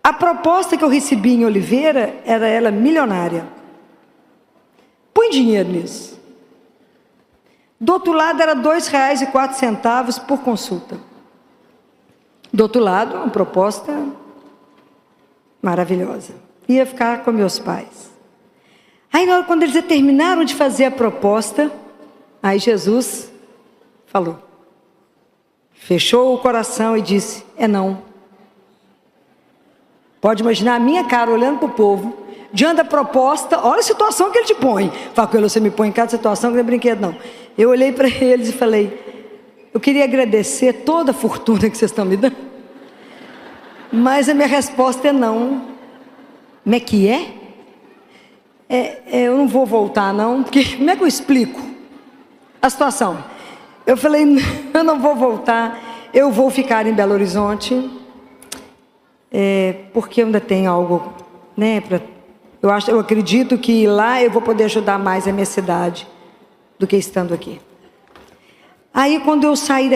A proposta que eu recebi em Oliveira, era ela milionária. Põe dinheiro nisso. Do outro lado era R$ 2,04 por consulta. Do outro lado, uma proposta maravilhosa. Ia ficar com meus pais. Aí quando eles terminaram de fazer a proposta, aí Jesus falou. Fechou o coração e disse, não. Pode imaginar a minha cara olhando para o povo, diante da proposta, olha a situação que ele te põe. Fala com ele, você me põe em cada situação que não é brinquedo não. Eu olhei para eles e falei, eu queria agradecer toda a fortuna que vocês estão me dando, mas a minha resposta é não. Como é que é? Eu não vou voltar não, porque como é que eu explico a situação? Eu falei, eu não vou voltar, eu vou ficar em Belo Horizonte, porque ainda tem algo, né, eu acredito que lá eu vou poder ajudar mais a minha cidade do que estando aqui. Aí quando eu saí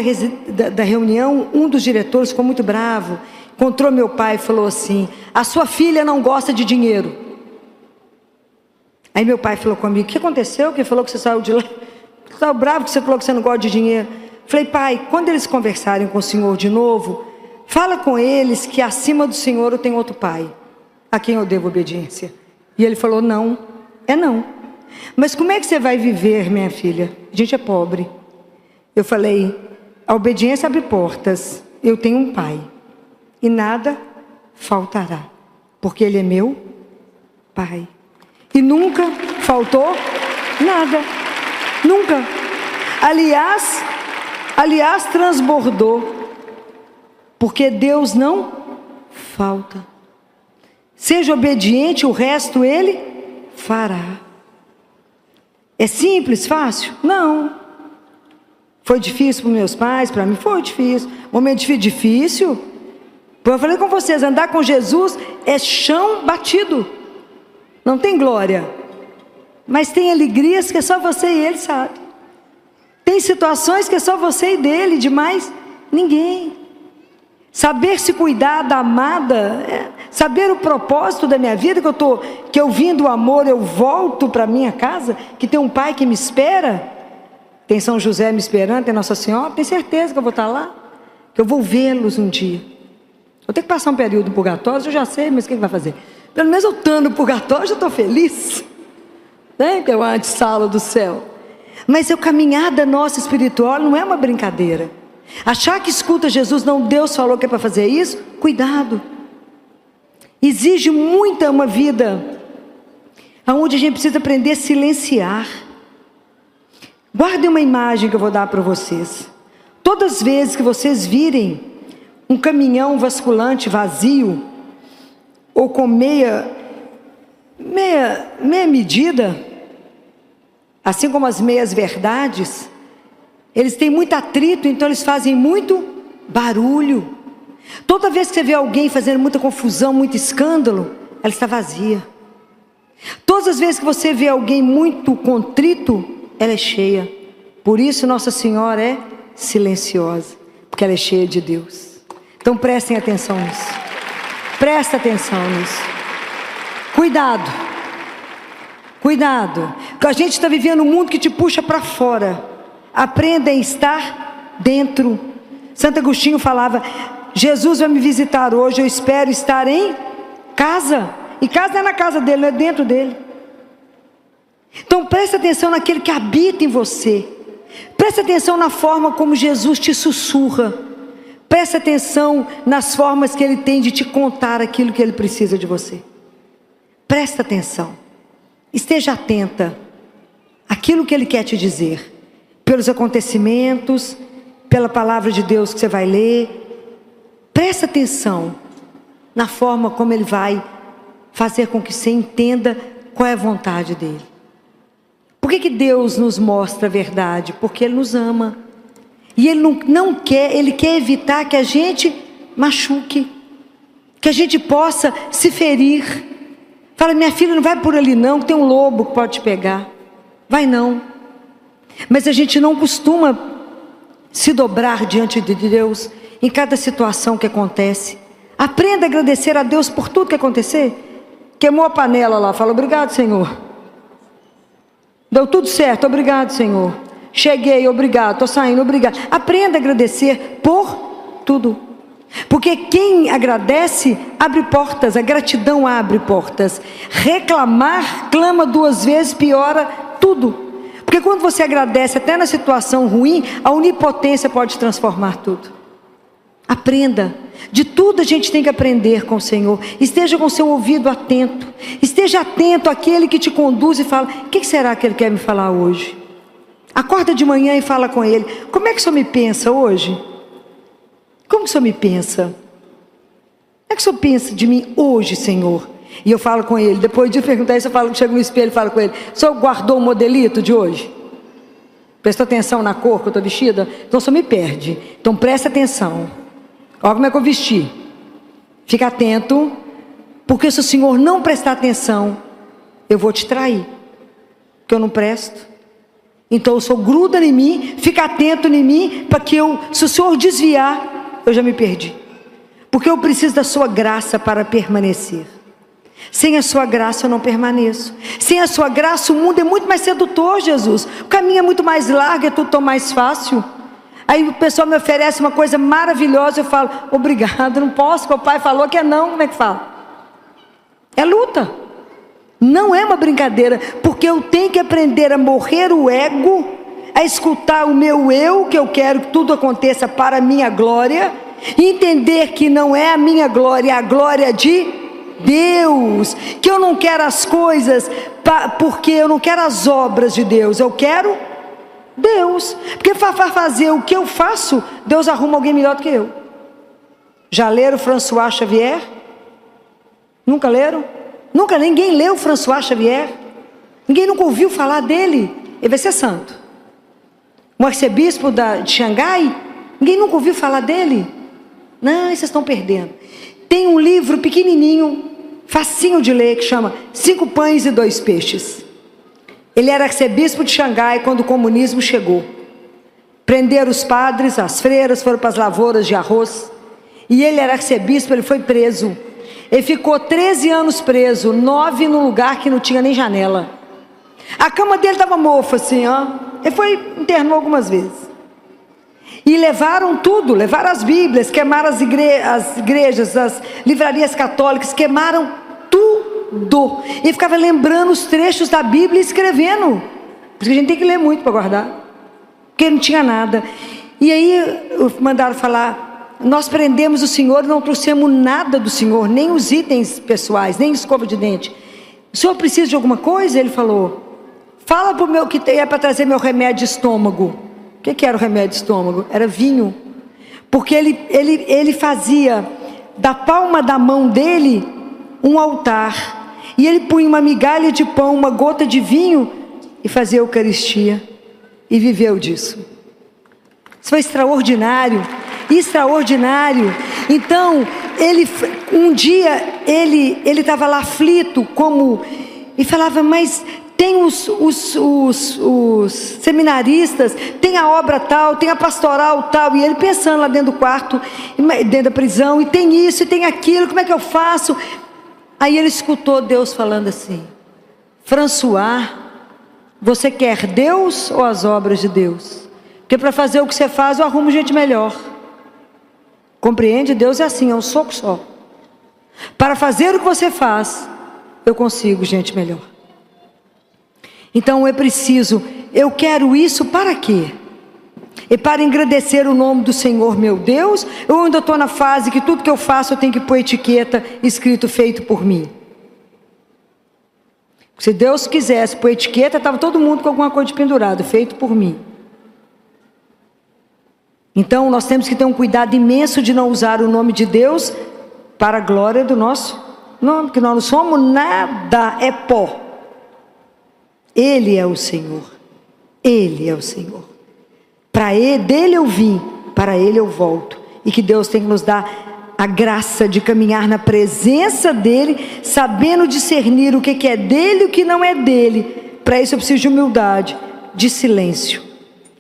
da reunião, um dos diretores ficou muito bravo, encontrou meu pai e falou assim, a sua filha não gosta de dinheiro. Aí meu pai falou comigo, o que aconteceu? Que falou que você saiu de lá? Estava bravo que você falou que você não gosta de dinheiro. Falei, pai, quando eles conversarem com o Senhor de novo, fala com eles que acima do Senhor eu tenho outro pai, a quem eu devo obediência. E ele falou, não, não. Mas como é que você vai viver, minha filha? A gente é pobre. Eu falei, a obediência abre portas, eu tenho um pai, e nada faltará, porque ele é meu pai. E nunca faltou nada, nunca. Aliás, transbordou, porque Deus não falta. Seja obediente, o resto Ele fará. É simples, fácil? Não. Foi difícil para meus pais, para mim foi difícil. Momento difícil. Eu falei com vocês, andar com Jesus é chão batido. Não tem glória, mas tem alegrias que é só você e Ele sabe. Tem situações que é só você e dele, demais ninguém. Saber se cuidar da amada, saber o propósito da minha vida, que eu vim do amor, eu volto para minha casa, que tem um pai que me espera, tem São José me esperando, tem Nossa Senhora, tenho certeza que eu vou estar lá, que eu vou vê-los um dia. Eu tenho que passar um período no purgatório, eu já sei, mas o que vai fazer? Pelo menos eu estando no purgatório, já estou feliz, né? Que é uma antessala do céu. Mas a caminhada nossa espiritual não é uma brincadeira. Achar que escuta Jesus, não, Deus falou que é para fazer isso, cuidado. Exige muita uma vida onde a gente precisa aprender a silenciar. Guardem uma imagem que eu vou dar para vocês. Todas as vezes que vocês virem um caminhão vasculante vazio, ou com meia medida, assim como as meias verdades, eles têm muito atrito, então eles fazem muito barulho. Toda vez que você vê alguém fazendo muita confusão, muito escândalo, ela está vazia. Todas as vezes que você vê alguém muito contrito, ela é cheia. Por isso Nossa Senhora é silenciosa, porque ela é cheia de Deus. Então prestem atenção nisso. Presta atenção nisso. Cuidado. Cuidado. Porque a gente está vivendo um mundo que te puxa para fora. Aprenda a estar dentro. Santo Agostinho falava, Jesus vai me visitar hoje, eu espero estar em casa. E casa não é na casa dele, não é dentro dele. Então presta atenção naquele que habita em você. Presta atenção na forma como Jesus te sussurra. Presta atenção nas formas que Ele tem de te contar aquilo que Ele precisa de você. Presta atenção. Esteja atenta àquilo que Ele quer te dizer. Pelos acontecimentos, pela palavra de Deus que você vai ler. Presta atenção na forma como Ele vai fazer com que você entenda qual é a vontade dEle. Por que Deus nos mostra a verdade? Porque Ele nos ama. E Ele não quer, Ele quer evitar que a gente machuque, que a gente possa se ferir. Fala, minha filha, não vai por ali não, tem um lobo que pode te pegar. Vai não. Mas a gente não costuma se dobrar diante de Deus em cada situação que acontece. Aprenda a agradecer a Deus por tudo que acontecer. Queimou a panela lá, fala, obrigado, Senhor. Deu tudo certo, obrigado, Senhor. Cheguei, obrigado, estou saindo, obrigado. Aprenda a agradecer por tudo. Porque quem agradece, abre portas, a gratidão abre portas. Reclamar, clama 2 vezes, piora tudo. Porque quando você agradece, até na situação ruim, a onipotência pode transformar tudo. Aprenda. De tudo a gente tem que aprender com o Senhor. Esteja com seu ouvido atento. Esteja atento àquele que te conduz e fala, o que será que Ele quer me falar hoje? Acorda de manhã e fala com ele: como é que o senhor me pensa hoje? Como que o senhor me pensa? Como é que o senhor pensa de mim hoje, Senhor? E eu falo com ele. Depois de perguntar isso, eu falo, chego no espelho e falo com ele: o senhor guardou o modelito de hoje? Prestou atenção na cor que eu estou vestida? Então o senhor me perde. Então presta atenção. Olha como é que eu vesti. Fica atento, porque se o senhor não prestar atenção, eu vou te trair, porque eu não presto. Então o senhor gruda em mim, fica atento em mim, para que se o senhor desviar, eu já me perdi. Porque eu preciso da sua graça para permanecer. Sem a sua graça eu não permaneço. Sem a sua graça o mundo é muito mais sedutor, Jesus. O caminho é muito mais largo, é tudo tão mais fácil. Aí o pessoal me oferece uma coisa maravilhosa, eu falo: obrigado, não posso, porque o pai falou que é não. Como é que fala? É luta. Não é uma brincadeira, porque eu tenho que aprender a morrer o ego, a escutar o meu eu, que eu quero que tudo aconteça para a minha glória, e entender que não é a minha glória, é a glória de Deus, que eu não quero as coisas, porque eu não quero as obras de Deus, eu quero Deus, porque para fazer o que eu faço, Deus arruma alguém melhor do que eu. Já leram François Xavier? Nunca leram? Nunca ninguém leu François Xavier? Ninguém nunca ouviu falar dele? Ele vai ser santo. O arcebispo de Xangai? Ninguém nunca ouviu falar dele? Não, vocês estão perdendo. Tem um livro pequenininho, facinho de ler, que chama 5 Pães e 2 Peixes. Ele era arcebispo de Xangai quando o comunismo chegou. Prenderam os padres, as freiras, foram para as lavouras de arroz. E ele era arcebispo, ele foi preso. Ele ficou 13 anos preso, 9 num lugar que não tinha nem janela. A cama dele estava mofa assim, ó. Ele internou algumas vezes. E levaram tudo, levaram as Bíblias, queimaram as igrejas, as livrarias católicas, queimaram tudo. E ficava lembrando os trechos da Bíblia e escrevendo. Por isso que a gente tem que ler muito para guardar, porque não tinha nada. E aí mandaram falar: nós prendemos o Senhor e não trouxemos nada do Senhor, nem os itens pessoais, nem escova de dente. O senhor precisa de alguma coisa? Ele falou: fala para o meu que é para trazer meu remédio de estômago. O que era o remédio de estômago? Era vinho. Porque ele fazia da palma da mão dele um altar, e ele punha uma migalha de pão, uma gota de vinho, e fazia a Eucaristia, e viveu disso. Isso foi extraordinário. Extraordinário. Então um dia ele estava lá aflito, e falava: mas tem os seminaristas, tem a obra tal, tem a pastoral tal, e ele pensando lá dentro do quarto, dentro da prisão, e tem isso, e tem aquilo, como é que eu faço? Aí ele escutou Deus falando assim: François, você quer Deus ou as obras de Deus? Porque para fazer o que você faz, eu arrumo gente melhor. Compreende? Deus é assim, é um soco só. Para fazer o que você faz, eu consigo gente melhor. Então eu quero isso para quê? E para engrandecer o nome do Senhor meu Deus? Eu ainda estou na fase que tudo que eu faço eu tenho que pôr etiqueta escrito feito por mim. Se Deus quisesse pôr etiqueta, estava todo mundo com alguma coisa pendurada, feito por mim. Então nós temos que ter um cuidado imenso de não usar o nome de Deus para a glória do nosso nome, porque nós não somos nada, é pó. Ele é o Senhor. Ele é o Senhor. Dele eu vim, para Ele eu volto. E que Deus tem que nos dar a graça de caminhar na presença dEle, sabendo discernir o que é dEle e o que não é dEle. Para isso eu preciso de humildade, de silêncio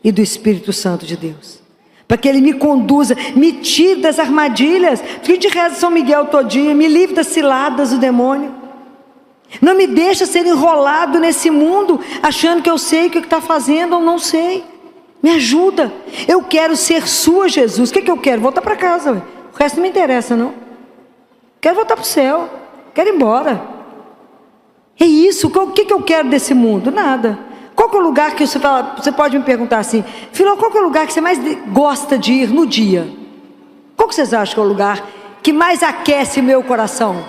e do Espírito Santo de Deus, para que Ele me conduza, me tire das armadilhas. Porque de reza São Miguel todo dia, me livre das ciladas do demônio. Não me deixa ser enrolado nesse mundo, achando que eu sei o que está fazendo ou não sei. Me ajuda. Eu quero ser sua, Jesus. O que eu quero? Voltar para casa. Ué. O resto não me interessa, não. Quero voltar para o céu. Quero ir embora. É isso. O que eu quero desse mundo? Nada. Qual que é o lugar que você fala? Você pode me perguntar assim: Filó, qual que é o lugar que você mais gosta de ir no dia? Qual que vocês acham que é o lugar que mais aquece meu coração?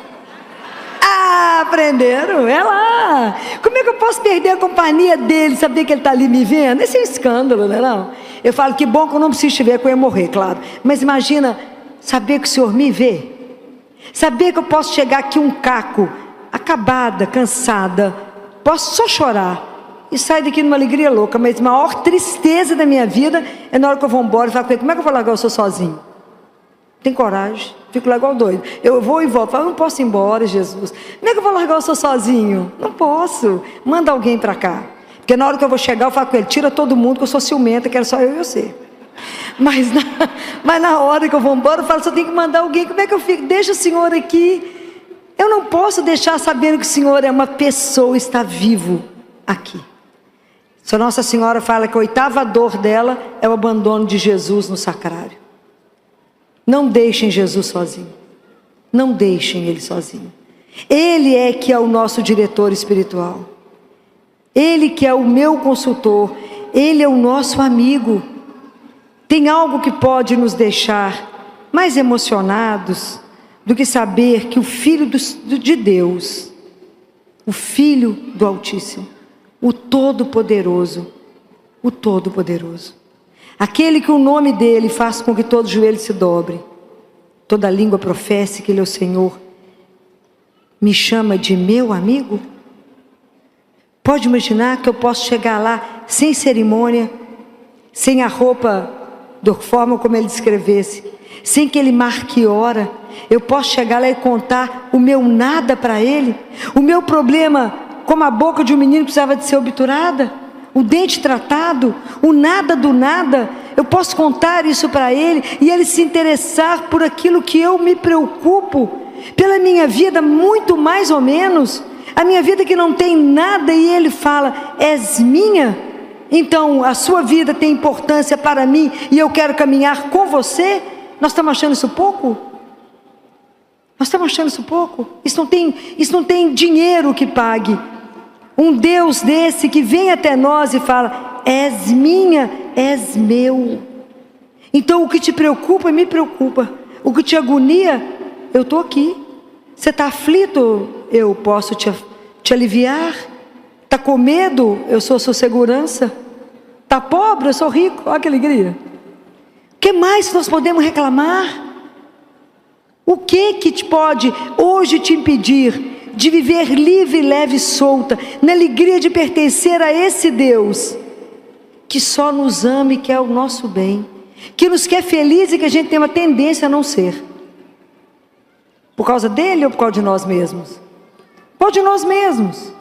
Aprenderam? É lá. Como é que eu posso perder a companhia dele, saber que ele está ali me vendo? Esse é um escândalo, não é não? Eu falo, que bom que eu não preciso te ver, que eu ia morrer, claro. Mas imagina, saber que o Senhor me vê. Saber que eu posso chegar aqui um caco, acabada, cansada, posso só chorar e sair daqui numa alegria louca, mas a maior tristeza da minha vida é na hora que eu vou embora e falo, como é que eu vou largar o Senhor sozinho? Tem coragem, fico lá igual doido. Eu vou e volto, falo, não posso ir embora, Jesus. Como é que eu vou largar o Senhor sozinho? Não posso, manda alguém para cá. Porque na hora que eu vou chegar, eu falo com ele, tira todo mundo, que eu sou ciumenta, quero só eu e você. Mas na hora que eu vou embora, eu falo, só tem que mandar alguém, como é que eu fico? Deixa o Senhor aqui. Eu não posso deixar sabendo que o Senhor é uma pessoa, está vivo aqui. Se a Nossa Senhora fala que a 8ª dor dela é o abandono de Jesus no sacrário. Não deixem Jesus sozinho. Não deixem Ele sozinho. Ele é que é o nosso diretor espiritual. Ele que é o meu consultor. Ele é o nosso amigo. Tem algo que pode nos deixar mais emocionados do que saber que o Filho de Deus, o Filho do Altíssimo, o Todo-Poderoso, aquele que o nome dele faz com que todo joelho se dobre, toda língua professe que ele é o Senhor, me chama de meu amigo? Pode imaginar que eu posso chegar lá sem cerimônia, sem a roupa da forma como ele descrevesse, sem que ele marque hora, eu posso chegar lá e contar o meu nada para ele, o meu problema, como a boca de um menino precisava de ser obturada, o dente tratado, o nada do nada, eu posso contar isso para ele, e ele se interessar por aquilo que eu me preocupo, pela minha vida muito mais ou menos, a minha vida que não tem nada, e ele fala, és minha, então a sua vida tem importância para mim, e eu quero caminhar com você. Nós estamos achando isso pouco? Nós estamos achando isso pouco? Isso não tem dinheiro que pague. Um Deus desse que vem até nós e fala, és minha, és meu. Então o que te preocupa, me preocupa. O que te agonia, eu estou aqui. Você está aflito, eu posso te aliviar. Está com medo, eu sou sua segurança. Está pobre, eu sou rico. Olha que alegria. O que mais nós podemos reclamar? O que te pode hoje te impedir de viver livre, leve e solta, na alegria de pertencer a esse Deus, que só nos ama e quer o nosso bem, que nos quer feliz e que a gente tem uma tendência a não ser? Por causa dele ou por causa de nós mesmos? Por causa de nós mesmos.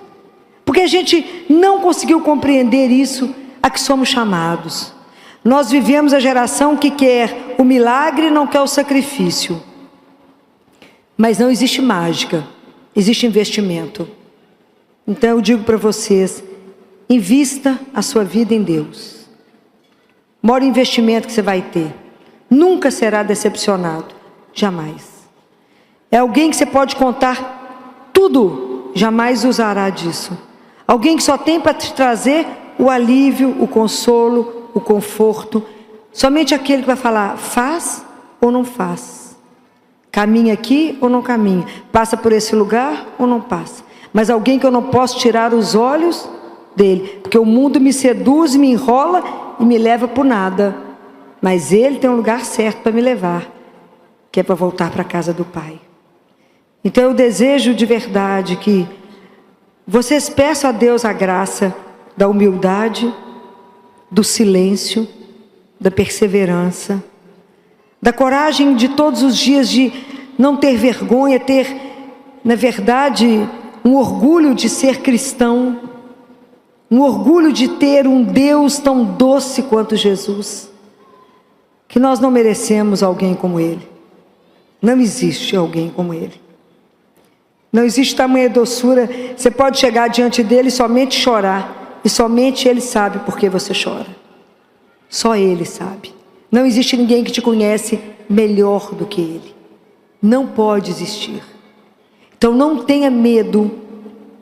Porque a gente não conseguiu compreender isso a que somos chamados. Nós vivemos a geração que quer o milagre e não quer o sacrifício. Mas não existe mágica, existe investimento. Então eu digo para vocês, invista a sua vida em Deus. O maior investimento que você vai ter, nunca será decepcionado, jamais. É alguém que você pode contar tudo, jamais usará disso. Alguém que só tem para te trazer o alívio, o consolo, o conforto. Somente aquele que vai falar, faz ou não faz. Caminha aqui ou não caminha. Passa por esse lugar ou não passa. Mas alguém que eu não posso tirar os olhos dele. Porque o mundo me seduz, me enrola e me leva por nada. Mas ele tem um lugar certo para me levar. Que é para voltar para a casa do Pai. Então eu desejo de verdade que vocês peçam a Deus a graça da humildade, do silêncio, da perseverança, da coragem de todos os dias de não ter vergonha, ter, na verdade, um orgulho de ser cristão, um orgulho de ter um Deus tão doce quanto Jesus, que nós não merecemos alguém como Ele. Não existe alguém como Ele. Não existe tamanha doçura. Você pode chegar diante dele e somente chorar, e somente Ele sabe por que você chora. Só Ele sabe. Não existe ninguém que te conhece melhor do que Ele. Não pode existir. Então não tenha medo,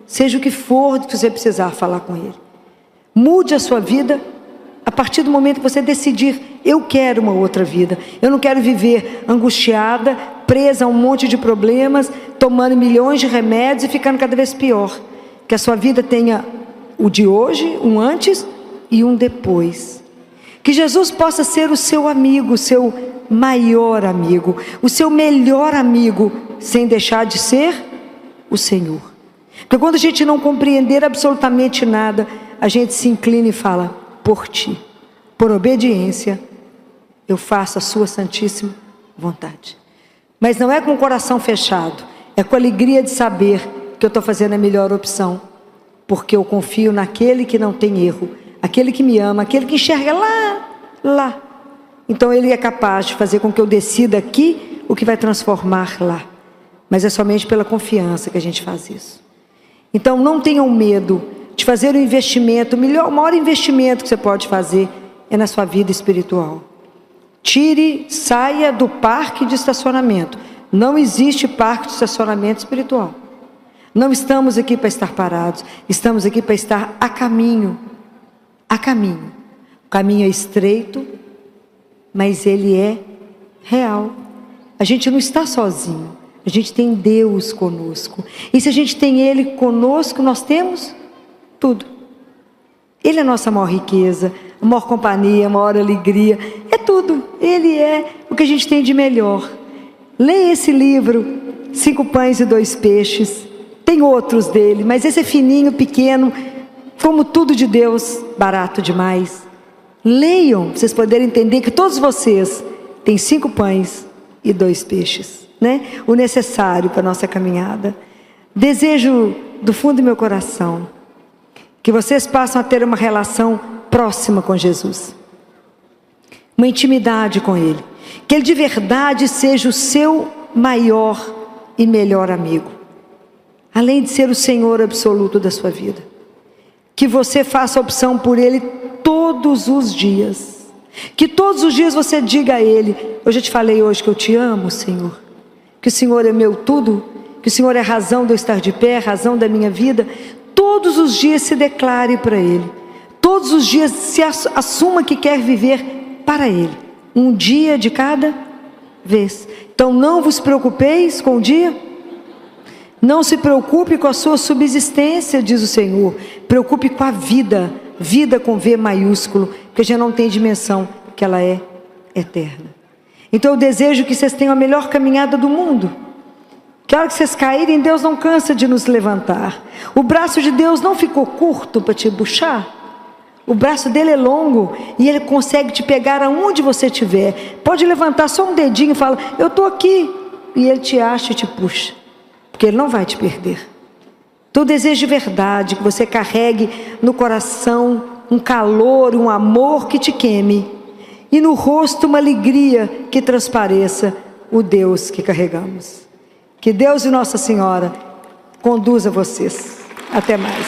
seja o que for que você precisar falar com Ele. Mude a sua vida a partir do momento que você decidir, eu quero uma outra vida. Eu não quero viver angustiada, presa a um monte de problemas, tomando milhões de remédios e ficando cada vez pior. Que a sua vida tenha o de hoje, um antes e um depois. Que Jesus possa ser o seu amigo, o seu maior amigo, o seu melhor amigo, sem deixar de ser o Senhor. Porque quando a gente não compreender absolutamente nada, a gente se inclina e fala: por ti, por obediência, eu faço a sua santíssima vontade. Mas não é com o coração fechado, é com a alegria de saber que eu estou fazendo a melhor opção, porque eu confio naquele que não tem erro, aquele que me ama, aquele que enxerga lá. Então Ele é capaz de fazer com que eu decida aqui o que vai transformar lá. Mas é somente pela confiança que a gente faz isso. Então não tenham medo de fazer um investimento. O maior investimento que você pode fazer é na sua vida espiritual. Saia do parque de estacionamento. Não existe parque de estacionamento espiritual. Não estamos aqui para estar parados, estamos aqui para estar a caminho. A caminho. O caminho é estreito, mas ele é real. A gente não está sozinho, a gente tem Deus conosco. E se a gente tem Ele conosco, nós temos tudo. Ele é a nossa maior riqueza, a maior companhia, a maior alegria, é tudo. Ele é o que a gente tem de melhor. Leia esse livro, 5 pães e 2 peixes. Tem outros dele, mas esse é fininho, pequeno, como tudo de Deus, barato demais. Leiam, para vocês poderem entender que todos vocês têm 5 pães e 2 peixes, né? O necessário para a nossa caminhada. Desejo do fundo do meu coração que vocês passem a ter uma relação próxima com Jesus, uma intimidade com Ele, que Ele de verdade seja o seu maior e melhor amigo, além de ser o Senhor absoluto da sua vida. Que você faça opção por Ele todos os dias, que todos os dias você diga a Ele: eu já te falei hoje que eu te amo, Senhor, que o Senhor é meu tudo, que o Senhor é a razão de eu estar de pé, a razão da minha vida. Todos os dias se declare para Ele, todos os dias se assuma que quer viver para Ele, um dia de cada vez. Então não vos preocupeis com o dia, não se preocupe com a sua subsistência, diz o Senhor. Preocupe com a vida, vida com V maiúsculo, porque já não tem dimensão, que ela é eterna. Então eu desejo que vocês tenham a melhor caminhada do mundo. Que a hora que vocês caírem, Deus não cansa de nos levantar. O braço de Deus não ficou curto para te puxar. O braço dele é longo e ele consegue te pegar aonde você estiver. Pode levantar só um dedinho e falar: eu estou aqui. E ele te acha e te puxa, porque ele não vai te perder. Então eu desejo de verdade que você carregue no coração um calor, um amor que te queime, e no rosto uma alegria que transpareça o Deus que carregamos. Que Deus e Nossa Senhora conduza vocês. Até mais.